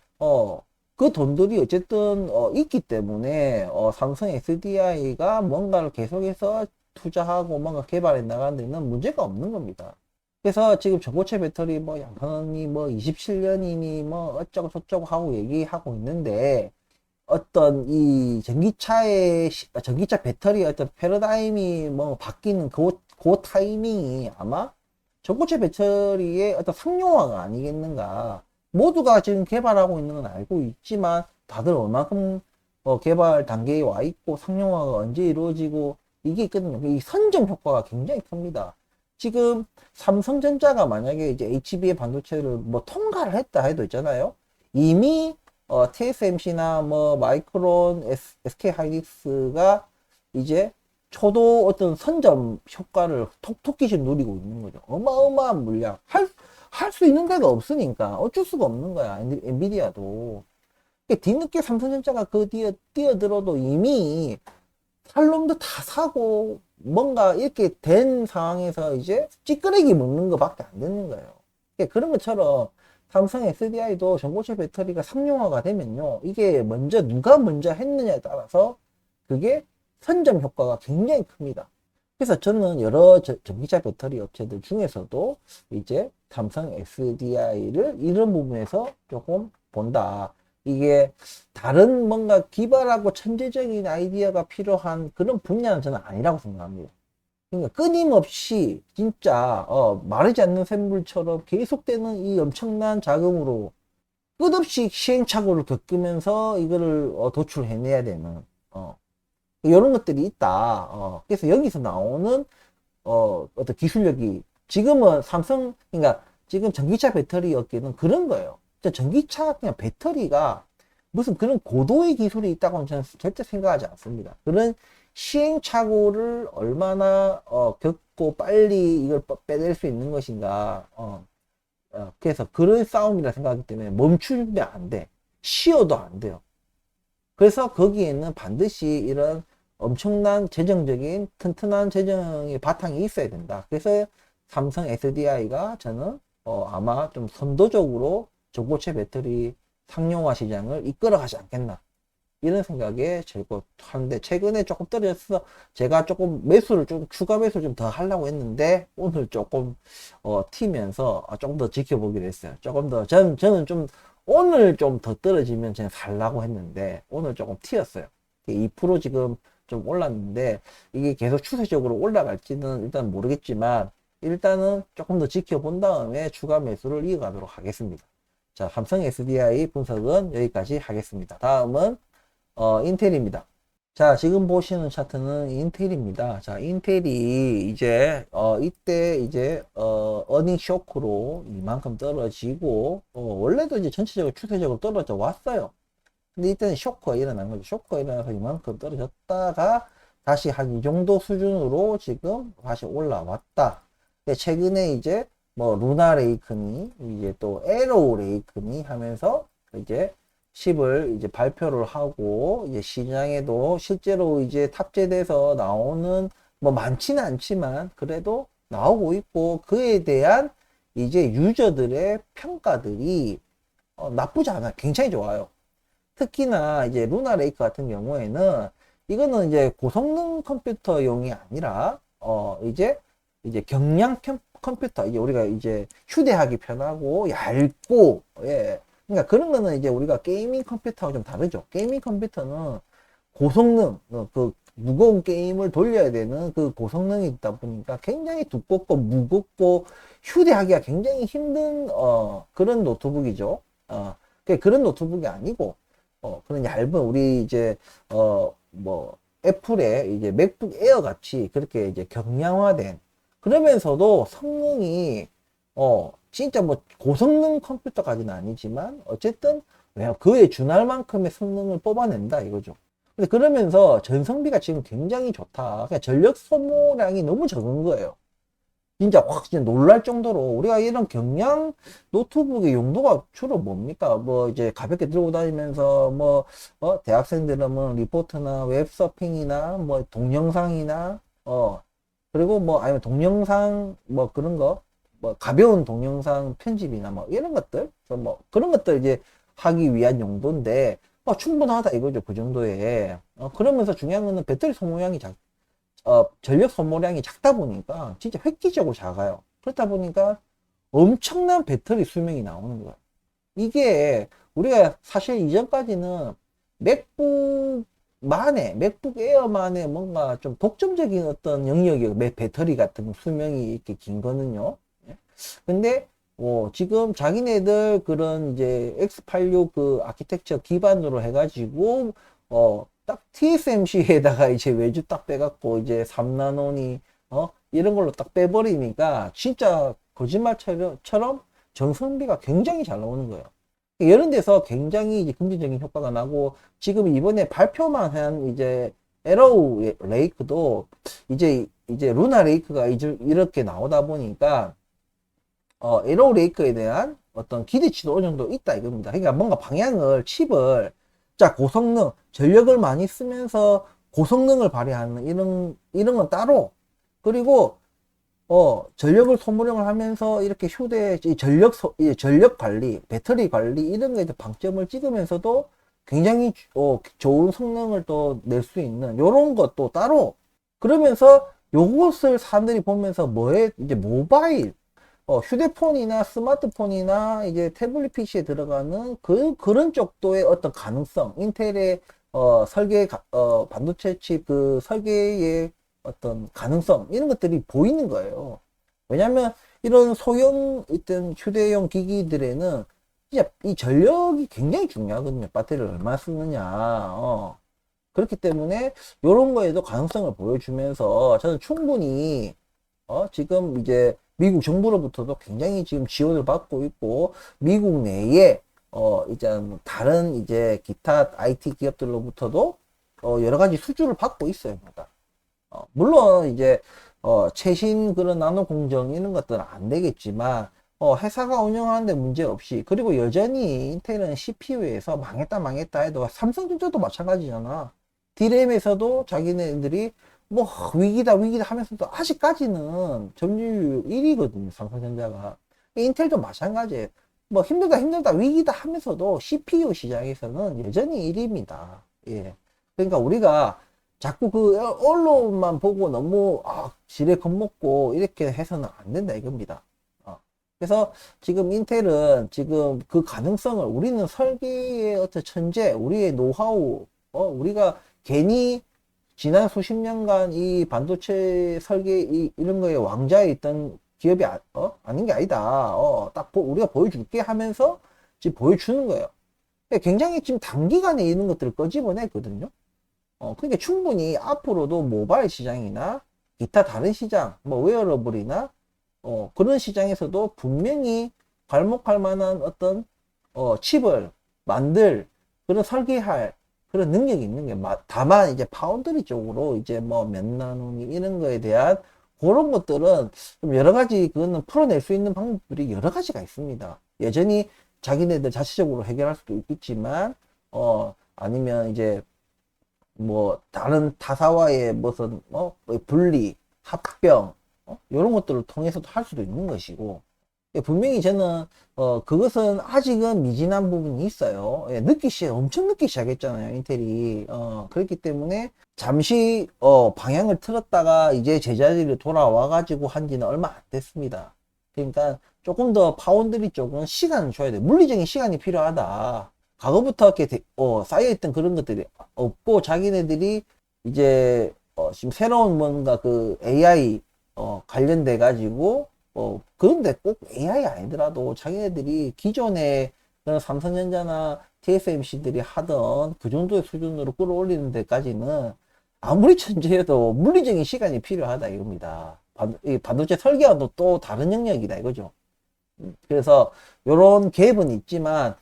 그 돈들이 어쨌든 있기 때문에 삼성 SDI가 뭔가를 계속해서 투자하고 뭔가 개발해 나가는 데는 문제가 없는 겁니다. 그래서 지금 전고체 배터리 뭐 양산이 뭐 27년이니 뭐 어쩌고 저쩌고 하고 얘기하고 있는데, 어떤 이 전기차 배터리의 어떤 패러다임이 뭐 바뀌는 그 타이밍이 아마 전고체 배터리의 어떤 상용화가 아니겠는가. 모두가 지금 개발하고 있는 건 알고 있지만 다들 얼마큼 개발 단계에 와 있고 상용화가 언제 이루어지고 이게 있거든요. 이 선점 효과가 굉장히 큽니다. 지금 삼성전자가 만약에 이제 HBM 반도체를 뭐 통과를 했다 해도 있잖아요. 이미 TSMC나 뭐 마이크론, SK 하이닉스가 이제 초도 어떤 선점 효과를 톡톡히 누리고 있는 거죠. 어마어마한 물량. 할 수 있는 데가 없으니까 어쩔 수가 없는 거야. 엔비디아도. 뒤늦게 삼성전자가 그 뒤에 뛰어들어도 이미 살 놈도 다 사고 뭔가 이렇게 된 상황에서 이제 찌끄레기 먹는 것밖에 안 되는 거예요. 그런 것처럼 삼성 SDI도 전고체 배터리가 상용화가 되면요, 이게 누가 먼저 했느냐에 따라서 그게 선점 효과가 굉장히 큽니다. 그래서 저는 여러 전기차 배터리 업체들 중에서도 이제 삼성 SDI를 이런 부분에서 조금 본다. 이게 다른 뭔가 기발하고 천재적인 아이디어가 필요한 그런 분야는 저는 아니라고 생각합니다. 그러니까 끊임없이 진짜 마르지 않는 샘물처럼 계속되는 이 엄청난 자금으로 끝없이 시행착오를 겪으면서 이거를 도출해내야 되는 이런 것들이 있다. 그래서 여기서 나오는 어떤 기술력이 지금은 그러니까 지금 전기차 배터리 업계는 그런 거예요. 전기차 그냥 배터리가 무슨 그런 고도의 기술이 있다고는 저는 절대 생각하지 않습니다. 그런 시행착오를 얼마나 겪고 빨리 이걸 빼낼 수 있는 것인가. 그래서 그런 싸움이라 생각하기 때문에 멈추면 안 돼. 쉬어도 안 돼요. 그래서 거기에는 반드시 이런 엄청난 재정적인 튼튼한 재정의 바탕이 있어야 된다. 그래서 삼성 SDI가 저는 아마 좀 선도적으로 전고체 배터리 상용화 시장을 이끌어가지 않겠나, 이런 생각에 들고 하는데, 최근에 조금 떨어져서 제가 조금 추가 매수를 좀 더 하려고 했는데 오늘 조금 튀면서 조금 더 지켜보기로 했어요. 조금 더 저는 좀 오늘 좀 더 떨어지면 제가 살라고 했는데 오늘 조금 튀었어요. 2% 지금 좀 올랐는데 이게 계속 추세적으로 올라갈지는 일단 모르겠지만 일단은 조금 더 지켜본 다음에 추가 매수를 이어가도록 하겠습니다. 자, 삼성 SDI 분석은 여기까지 하겠습니다. 다음은 인텔입니다. 자, 지금 보시는 차트는 인텔입니다. 자, 인텔이 이제 이때 이제 어닝 쇼크로 이만큼 떨어지고 원래도 이제 전체적으로 추세적으로 떨어져 왔어요. 근데 이때는 쇼크가 일어난 거죠. 쇼크가 일어나서 이만큼 떨어졌다가 다시 한 이 정도 수준으로 지금 다시 올라왔다. 최근에 이제 뭐 루나 레이크니 이제 또 에로우 레이크니 하면서 이제 10을 이제 발표를 하고 이제 시장에도 실제로 이제 탑재돼서 나오는 뭐 많지는 않지만 그래도 나오고 있고, 그에 대한 이제 유저들의 평가들이 나쁘지 않아요. 굉장히 좋아요. 특히나 이제 루나 레이크 같은 경우에는 이거는 이제 고성능 컴퓨터용이 아니라 이제 경량 컴퓨터, 이제 우리가 이제 휴대하기 편하고 얇고, 예. 그러니까 그런 거는 이제 우리가 게이밍 컴퓨터하고 좀 다르죠. 게이밍 컴퓨터는 고성능, 그 무거운 게임을 돌려야 되는 그 고성능이 있다 보니까 굉장히 두껍고 무겁고 휴대하기가 굉장히 힘든 그런 노트북이죠. 그런 노트북이 아니고 그런 얇은 우리 이제 뭐 애플의 이제 맥북 에어 같이 그렇게 이제 경량화된, 그러면서도 성능이 진짜 뭐 고성능 컴퓨터까지는 아니지만 어쨌든 그에 준할 만큼의 성능을 뽑아낸다 이거죠. 근데 그러면서 전성비가 지금 굉장히 좋다. 그러니까 전력 소모량이 너무 적은 거예요. 진짜 확 진짜 놀랄 정도로 우리가 이런 경량 노트북의 용도가 주로 뭡니까? 뭐 이제 가볍게 들고 다니면서 뭐 대학생들은 뭐 리포트나 웹서핑이나 뭐 동영상이나 그리고 뭐 아니면 동영상 뭐 그런 거 뭐 가벼운 동영상 편집이나 뭐 이런 것들 뭐 그런 것들 이제 하기 위한 용도인데 충분하다 이거죠. 그 정도에 그러면서 중요한 거는 배터리 소모량이 전력 소모량이 작다 보니까 진짜 획기적으로 작아요. 그렇다 보니까 엄청난 배터리 수명이 나오는 거예요. 이게 우리가 사실 이전까지는 맥북 에어만의 뭔가 좀 독점적인 어떤 영역이에요. 배터리 같은 수명이 이렇게 긴 거는요. 예. 근데 지금 자기네들 그런 이제 X86 그 아키텍처 기반으로 해가지고 딱 TSMC에다가 이제 외주 딱 빼갖고 이제 3나노니 이런 걸로 딱 빼버리니까 진짜 거짓말처럼 정성비가 굉장히 잘 나오는 거예요. 이런 데서 굉장히 이제 긍정적인 효과가 나고 지금 이번에 발표만 한 이제 에로우 레이크도 이제 루나 레이크가 이렇게 나오다 보니까 에로우 레이크에 대한 어떤 기대치도 어느 정도 있다 이겁니다. 그러니까 뭔가 칩을 자, 고성능, 전력을 많이 쓰면서 고성능을 발휘하는 이런 건 따로. 그리고, 전력을 소모량을 하면서 이렇게 전력 관리, 배터리 관리, 이런 거에 방점을 찍으면서도 굉장히, 좋은 성능을 또 낼 수 있는, 요런 것도 따로. 그러면서 요것을 사람들이 보면서 이제 모바일, 휴대폰이나 스마트폰이나 이제 태블릿 PC에 들어가는 그런 쪽도의 어떤 가능성, 인텔의 반도체 칩 그 설계의 어떤 가능성, 이런 것들이 보이는 거예요. 왜냐면 이런 소형 어떤 휴대용 기기들에는 진짜 이 전력이 굉장히 중요하거든요. 배터리를 얼마나 쓰느냐. 그렇기 때문에 이런 거에도 가능성을 보여주면서 저는 충분히 지금 이제 미국 정부로부터도 굉장히 지금 지원을 받고 있고, 미국 내에, 이제 다른 이제 기타 IT 기업들로부터도, 여러 가지 수주를 받고 있어요. 물론 이제, 최신 그런 나노 공정 이런 것들은 안 되겠지만, 회사가 운영하는데 문제 없이, 그리고 여전히 인텔은 CPU에서 망했다 해도 삼성전자도 마찬가지잖아. D램에서도 자기네들이 뭐 위기다 하면서도 아직까지는 점유율 1위거든요. 삼성전자가. 인텔도 마찬가지예요. 뭐 힘들다 위기다 하면서도 CPU 시장에서는 여전히 1위입니다. 예. 그러니까 우리가 자꾸 그 언론만 보고 너무 지레 겁먹고 이렇게 해서는 안 된다 이겁니다. 그래서 지금 인텔은 지금 그 가능성을 우리는 설계의 어떤 천재, 우리의 노하우, 우리가 괜히 지난 수십 년간 이 반도체 설계 이런 거에 왕좌에 있던 기업이 아닌 게 아니다. 우리가 보여줄게 하면서 지금 보여주는 거예요. 굉장히 지금 단기간에 이런 것들을 끄집어냈거든요. 그러니까 충분히 앞으로도 모바일 시장이나 기타 다른 시장, 뭐 웨어러블이나 그런 시장에서도 분명히 괄목할 만한 어떤 칩을 만들 그런 설계할 그런 능력이 있는 게 다만 이제 파운드리 쪽으로 이제 뭐 몇 나노니 이런 거에 대한 그런 것들은 좀 여러 가지 그거는 풀어낼 수 있는 방법들이 여러 가지가 있습니다. 여전히 자기네들 자체적으로 해결할 수도 있겠지만 아니면 이제 뭐 다른 타사와의 무슨 분리 합병 이런 것들을 통해서도 할 수도 있는 것이고 분명히 저는 그것은 아직은 미진한 부분이 있어요. 엄청 늦기 시작했잖아요 인텔이. 그렇기 때문에 잠시 방향을 틀었다가 이제 제자리로 돌아와 가지고 한 지는 얼마 안 됐습니다. 그러니까 조금 더 파운드리 쪽은 시간을 줘야 돼. 물리적인 시간이 필요하다. 과거부터 이렇게 쌓여있던 그런 것들이 없고 자기네들이 이제 지금 새로운 뭔가 그 AI 관련돼 가지고 그런데 꼭 AI 아니더라도 자기네들이 기존에 삼성전자나 TSMC들이 하던 그 정도의 수준으로 끌어올리는 데까지는 아무리 천재여도 물리적인 시간이 필요하다 이겁니다. 반도체 설계와도 또 다른 영역이다 이거죠. 그래서 이런 갭은 있지만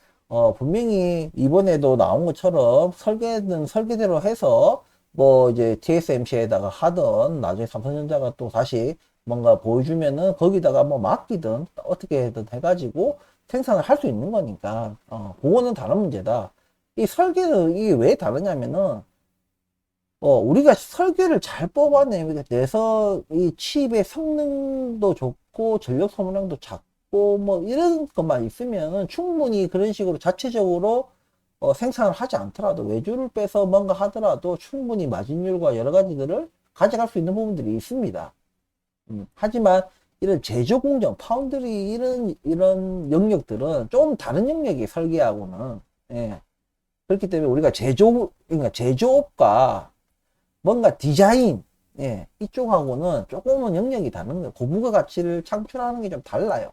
분명히 이번에도 나온 것처럼 설계는 설계대로 해서 뭐 이제 TSMC에다가 하던 나중에 삼성전자가 또 다시 뭔가 보여주면은 거기다가 뭐 맡기든 어떻게든 해가지고 생산을 할 수 있는 거니까 그거는 다른 문제다. 이 설계는 이게 왜 다르냐면은 우리가 설계를 잘 뽑아내서 이 칩의 성능도 좋고 전력 소모량도 작고 뭐 이런 것만 있으면 충분히 그런 식으로 자체적으로 생산을 하지 않더라도 외주를 빼서 뭔가 하더라도 충분히 마진율과 여러 가지들을 가져갈 수 있는 부분들이 있습니다. 하지만 이런 제조 공정, 파운드리 이런 영역들은 좀 다른 영역이 설계하고는 예. 그렇기 때문에 우리가 그러니까 제조업과 뭔가 디자인, 예, 이쪽하고는 조금은 영역이 다른 거예요. 고부가 가치를 창출하는 게 좀 달라요.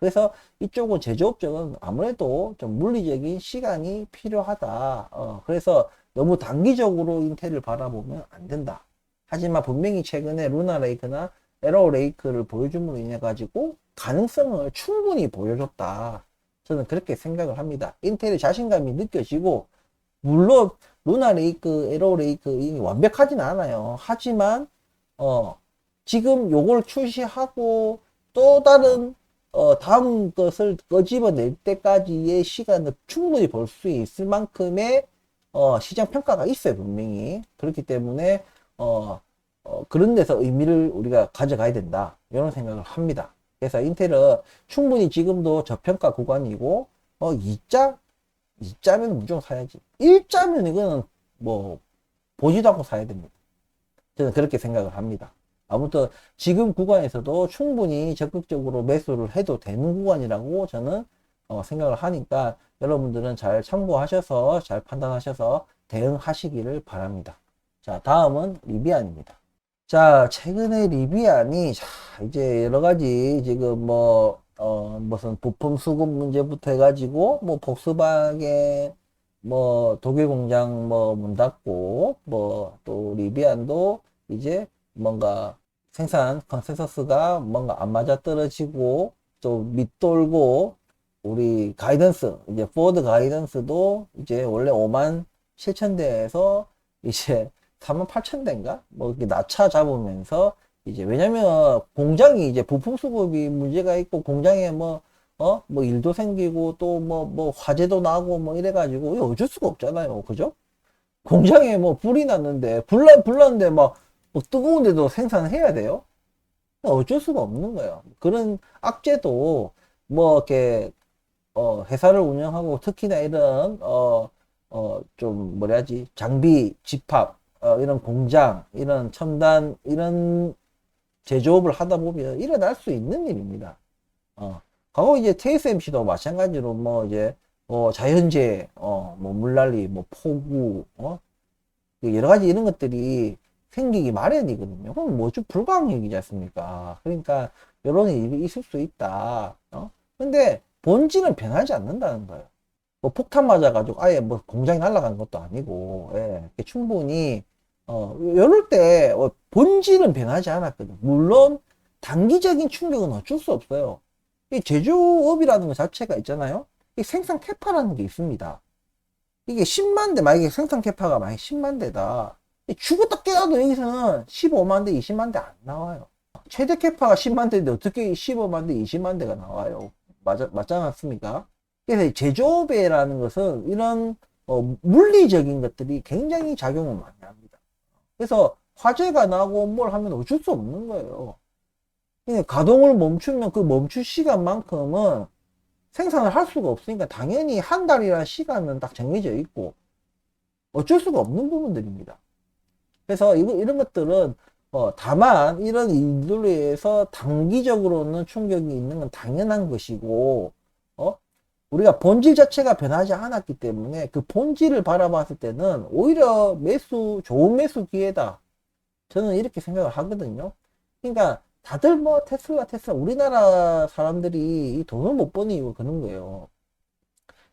그래서 이쪽은 제조업 쪽은 아무래도 좀 물리적인 시간이 필요하다. 그래서 너무 단기적으로 인텔을 바라보면 안 된다. 하지만 분명히 최근에 루나 레이크나 에러 레이크를 보여줌으로 인해 가지고 가능성을 충분히 보여줬다. 저는 그렇게 생각을 합니다. 인텔의 자신감이 느껴지고 물론 루나 레이크, 에러 레이크 이미 완벽하진 않아요. 하지만 지금 요걸 출시하고 또 다른 다음 것을 끄집어낼 때까지의 시간을 충분히 볼 수 있을 만큼의 시장 평가가 있어요, 분명히. 그렇기 때문에 그런 데서 의미를 우리가 가져가야 된다, 이런 생각을 합니다. 그래서 인텔은 충분히 지금도 저평가 구간이고 2자면 무조건 사야지. 1자면 이거는 뭐 보지도 않고 사야 됩니다. 저는 그렇게 생각을 합니다. 아무튼 지금 구간에서도 충분히 적극적으로 매수를 해도 되는 구간이라고 저는 생각을 하니까 여러분들은 잘 참고하셔서 잘 판단하셔서 대응하시기를 바랍니다. 자, 다음은 리비안입니다. 자, 최근에 리비안이 이제 여러 가지 지금 뭐 무슨 부품 수급 문제부터 해가지고 뭐 복스바겐 뭐 독일 공장 뭐 문 닫고 뭐 또 리비안도 이제 뭔가 생산 컨센서스가 뭔가 안 맞아 떨어지고 또 밑돌고 우리 가이던스 이제 포드 가이던스도 이제 원래 5만 7천 대에서 이제 4만 8천 대인가 뭐 이렇게 낮춰 잡으면서 이제 왜냐면 공장이 이제 부품 수급이 문제가 있고 공장에 뭐 일도 생기고 또 뭐 화재도 나고 뭐 이래가지고 이거 어쩔 수가 없잖아요. 그죠? 공장에 뭐 불이 났는데 불났는데 뭐 뜨거운데도 생산을 해야 돼요. 어쩔 수가 없는 거예요. 그런 악재도 뭐 이렇게 회사를 운영하고 특히나 이런 좀 뭐라 하지 장비 집합 이런 공장 이런 첨단 이런 제조업을 하다 보면 일어날 수 있는 일입니다. 과거 이제 TSMC도 마찬가지로 뭐 이제 자연재해 뭐 물난리 뭐 폭우 여러 가지 이런 것들이 생기기 마련이거든요. 그럼 뭐 좀 불가항력이지 않습니까? 그러니까 이런 일이 있을 수 있다. 근데 본질은 변하지 않는다는 거예요. 뭐 폭탄 맞아가지고 아예 뭐 공장이 날아간 것도 아니고, 예, 충분히, 이럴 때 본질은 변하지 않았거든. 물론 단기적인 충격은 어쩔 수 없어요. 이 제조업이라는 것 자체가 있잖아요. 이 생산 캐파라는 게 있습니다. 이게 10만 대, 만약에 생산 캐파가 만약에 10만 대다. 죽었다 깨어도 여기서는 15만 대, 20만 대 안 나와요. 최대 캐파가 10만 대인데 어떻게 15만 대, 20만 대가 나와요? 맞지 않습니까? 그래서 제조업이라는 것은 이런 물리적인 것들이 굉장히 작용을 많이 합니다. 그래서 화재가 나고 뭘 하면 어쩔 수 없는 거예요. 가동을 멈추면 그 멈출 시간만큼은 생산을 할 수가 없으니까 당연히 한 달이라는 시간은 딱 정해져 있고 어쩔 수가 없는 부분들입니다. 그래서 이런 것들은 다만 이런 일들로 해서 단기적으로는 충격이 있는 건 당연한 것이고 우리가 본질 자체가 변하지 않았기 때문에 그 본질을 바라봤을 때는 오히려 좋은 매수 기회다. 저는 이렇게 생각을 하거든요. 그러니까 다들 뭐 테슬라 우리나라 사람들이 이 돈을 못 버는 이유가 그런 거예요.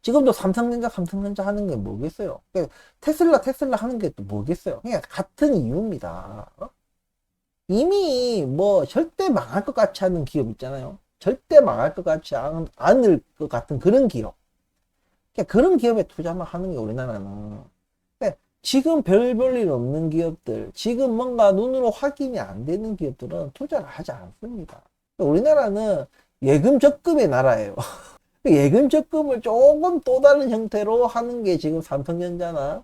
지금도 삼성전자 하는 게 뭐겠어요? 그러니까 테슬라 하는 게 또 뭐겠어요? 그냥 같은 이유입니다. 이미 뭐 절대 망할 것 같이 하는 기업 있잖아요. 절대 망할 것 같지 않을 것 같은 그런 기업. 그러니까 그런 기업에 투자만 하는 게 우리나라는. 그러니까 지금 별 볼 일 없는 기업들, 지금 뭔가 눈으로 확인이 안 되는 기업들은 투자를 하지 않습니다. 그러니까 우리나라는 예금 적금의 나라예요. 예금 적금을 조금 또 다른 형태로 하는 게 지금 삼성전자나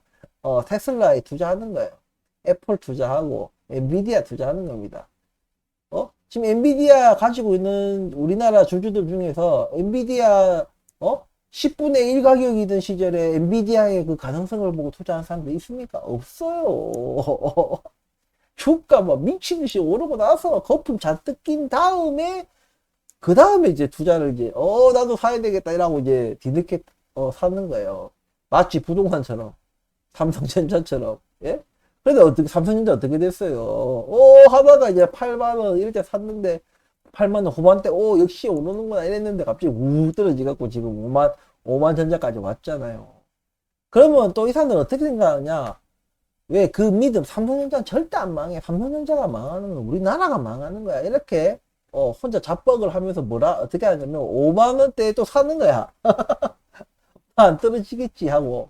테슬라에 투자하는 거예요. 애플 투자하고 엔비디아 투자하는 겁니다. 지금 엔비디아 가지고 있는 우리나라 주주들 중에서 엔비디아 10분의 1 가격이던 시절에 엔비디아의 그 가능성을 보고 투자한 사람도 있습니까? 없어요. 주가 막 미친듯이 오르고 나서 거품 잔뜩 낀 다음에 그 다음에 이제 투자를 이제 나도 사야 되겠다 이라고 이제 뒤늦게 사는 거예요. 마치 부동산처럼, 삼성전자처럼. 예? 그런데 어떻게 삼성전자 어떻게 됐어요? 하다가 이제 8만 원 이럴 때 샀는데 8만 원 후반대 역시 오르는구나 이랬는데 갑자기 우 떨어지 갖고 지금 5만 전자까지 왔잖아요. 그러면 또 이 사람들은 어떻게 생각하냐? 왜 그 믿음, 삼성전자는 절대 안 망해. 삼성전자가 망하는 건 우리나라가 망하는 거야. 이렇게 혼자 자뻑을 하면서 어떻게 하냐면 5만 원대에 또 사는 거야. 안 떨어지겠지 하고.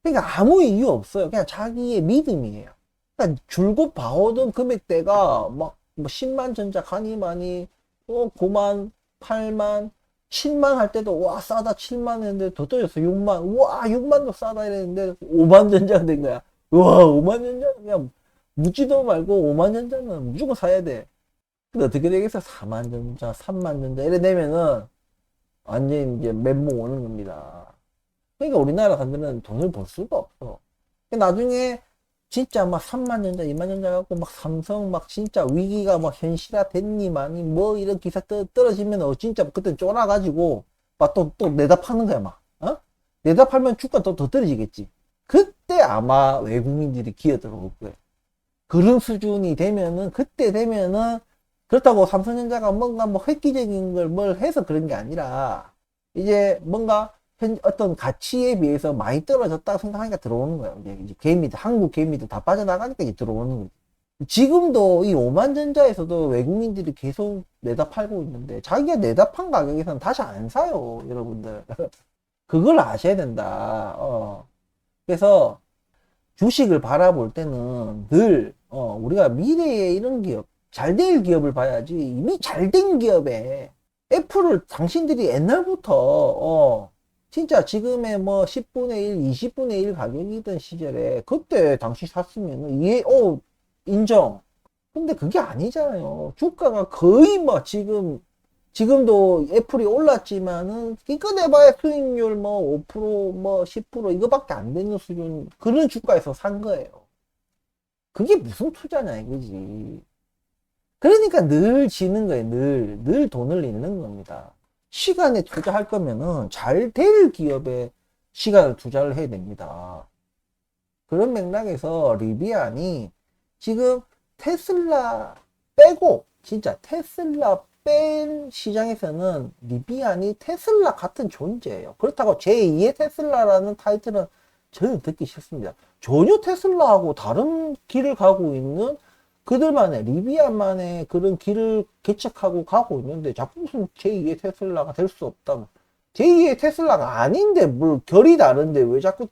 그러니까 아무 이유 없어요. 그냥 자기의 믿음이에요. 그러니까 줄곧 봐오던 금액대가 막 뭐 10만 전자 가니마니 9만, 8만, 7만 할 때도 와 싸다 7만 했는데 더 떨어졌어 6만. 와 6만도 싸다 이랬는데 5만 전자가 된 거야. 와 5만 전자 그냥 묻지도 말고 5만 전자는 무조건 사야 돼. 근데 어떻게 되겠어? 4만 전자, 3만 전자 이래 되면은 완전 이제 멘붕 오는 겁니다. 그러니까 우리나라 사람들은 돈을 벌 수가 없어. 나중에 진짜 막 3만 전자, 2만 전자 갖고 막 삼성 막 진짜 위기가 막 현실화 됐니만이 뭐 이런 기사 떨어지면 진짜 그때 쫄아가지고 막 또 내다 파는 거야 막. 내다 팔면 주가 더 떨어지겠지. 그때 아마 외국인들이 기어들어올 거예요. 그런 수준이 되면은 그때 되면은 그렇다고 삼성전자가 뭔가 뭐 획기적인 걸 뭘 해서 그런 게 아니라 이제 뭔가 어떤 가치에 비해서 많이 떨어졌다고 생각하니까 들어오는 거예요. 이제 개미들, 한국 개미들 다 빠져나가니까 이제 들어오는 거지. 지금도 이 오만전자에서도 외국인들이 계속 내다 팔고 있는데 자기가 내다 판 가격에서는 다시 안 사요, 여러분들. 그걸 아셔야 된다. 그래서 주식을 바라볼 때는 늘 우리가 미래에 이런 기업, 잘 될 기업을 봐야지. 이미 잘 된 기업에 애플을 당신들이 옛날부터 진짜 지금의 뭐 10분의 1, 20분의 1 가격이던 시절에 그때 당시 샀으면 인정. 근데 그게 아니잖아요. 주가가 거의 뭐 지금도 애플이 올랐지만은 이꺼내봐야 수익률 뭐 5%, 뭐 10% 이거밖에 안 되는 수준 그런 주가에서 산 거예요. 그게 무슨 투자냐 이거지. 그러니까 늘 지는 거예요. 늘 돈을 잃는 겁니다. 시간에 투자할 거면은 잘 될 기업에 시간을 투자를 해야 됩니다. 그런 맥락에서 리비안이 지금 테슬라 빼고 진짜 테슬라 뺀 시장에서는 리비안이 테슬라 같은 존재예요. 그렇다고 제2의 테슬라라는 타이틀은 전혀 듣기 싫습니다. 전혀 테슬라하고 다른 길을 가고 있는 그들만의 리비안만의 그런 길을 개척하고 가고 있는데 자꾸 무슨 제2의 테슬라가 될 수 없다. 제2의 테슬라가 아닌데 뭘 결이 다른데 왜 자꾸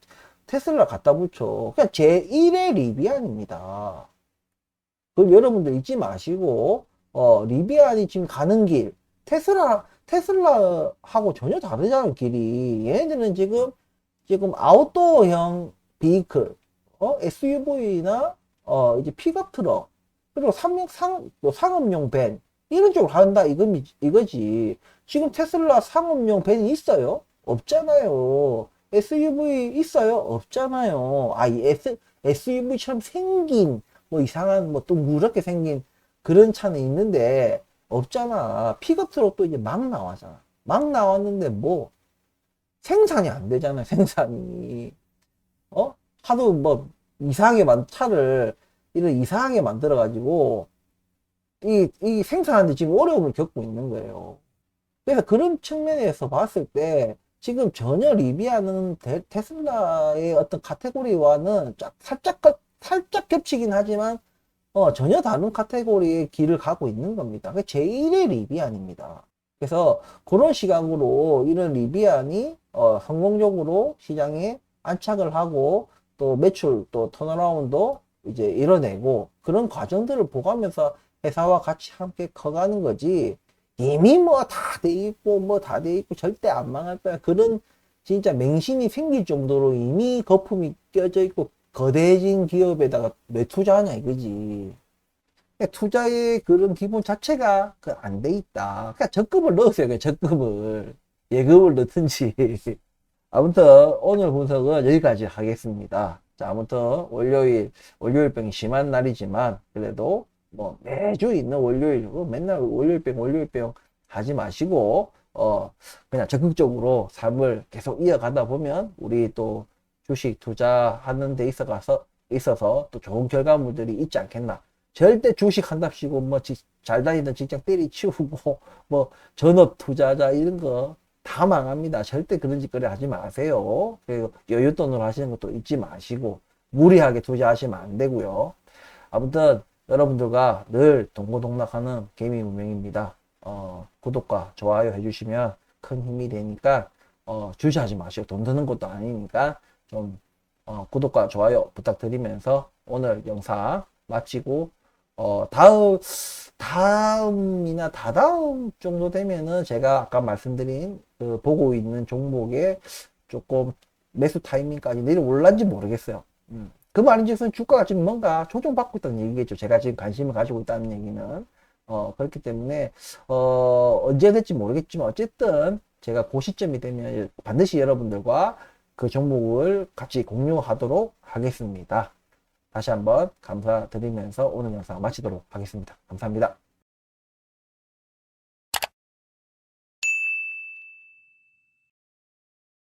테슬라 갖다 붙여. 그냥 제1의 리비안입니다. 그 여러분들 잊지 마시고 리비안이 지금 가는 길 테슬라하고 전혀 다르잖아요. 길이 얘네들은 지금 아웃도어형 비이클 SUV나 이제 픽업 트럭 그리고 상업용 밴 이런 쪽으로 한다 이거지. 지금 테슬라 상업용 밴이 있어요? 없잖아요. SUV 있어요? 없잖아요. 이 SUV처럼 생긴 뭐 이상한 뭐 둥그렇게 생긴 그런 차는 있는데 없잖아. 픽업 트럭도 이제 막 나와잖아. 막 나왔는데 뭐 생산이 안 되잖아요. 생산이 하도 뭐 이상하게 차를 이런 이상하게 만들어 가지고 이 생산하는데 지금 어려움을 겪고 있는 거예요. 그래서 그런 측면에서 봤을 때 지금 전혀 리비아는 테슬라의 어떤 카테고리와는 살짝 겹치긴 하지만 전혀 다른 카테고리의 길을 가고 있는 겁니다. 제1의 리비안입니다. 그래서 그런 시각으로 이런 리비안이 성공적으로 시장에 안착을 하고 또 매출 또 턴어라운드 이제 이뤄내고 그런 과정들을 보고하면서 회사와 같이 함께 커가는 거지. 이미 뭐 다 돼 있고 뭐 다 돼 있고 절대 안 망할 거야. 그런 진짜 맹신이 생길 정도로 이미 거품이 껴져 있고 거대해진 기업에다가 왜 투자하냐 이거지. 그러니까 투자의 그런 기본 자체가 안 돼 있다. 그러니까 적금을 넣으세요. 그냥 적금을. 예금을 넣든지. 아무튼 오늘 분석은 여기까지 하겠습니다. 자, 아무튼 월요일병이 심한 날이지만 그래도 뭐 매주 있는 월요일 맨날 월요일병 하지 마시고 그냥 적극적으로 삶을 계속 이어가다 보면 우리 또 주식 투자하는 데 있어서 또 좋은 결과물들이 있지 않겠나. 절대 주식 한답시고 뭐 잘 다니던 직장 때리치우고 뭐 전업 투자자 이런 거 다 망합니다. 절대 그런 짓거리 하지 마세요. 그리고 여윳돈으로 하시는 것도 잊지 마시고 무리하게 투자하시면 안 되고요. 아무튼 여러분들과 늘 동고동락하는 개미문명입니다. 구독과 좋아요 해주시면 큰 힘이 되니까 주시하지 마시고 돈 드는 것도 아니니까 좀 구독과 좋아요 부탁드리면서 오늘 영상 마치고 다음이나 다다음 정도 되면은 제가 아까 말씀드린 그 보고 있는 종목에 조금 매수 타이밍까지 내려올란지 모르겠어요. 그 말인즉슨 주가가 지금 뭔가 조정받고 있다는 얘기겠죠. 제가 지금 관심을 가지고 있다는 얘기는 그렇기 때문에 언제 될지 모르겠지만 어쨌든 제가 그 시점이 되면 반드시 여러분들과 그 종목을 같이 공유하도록 하겠습니다. 다시 한번 감사드리면서 오늘 영상 마치도록 하겠습니다. 감사합니다.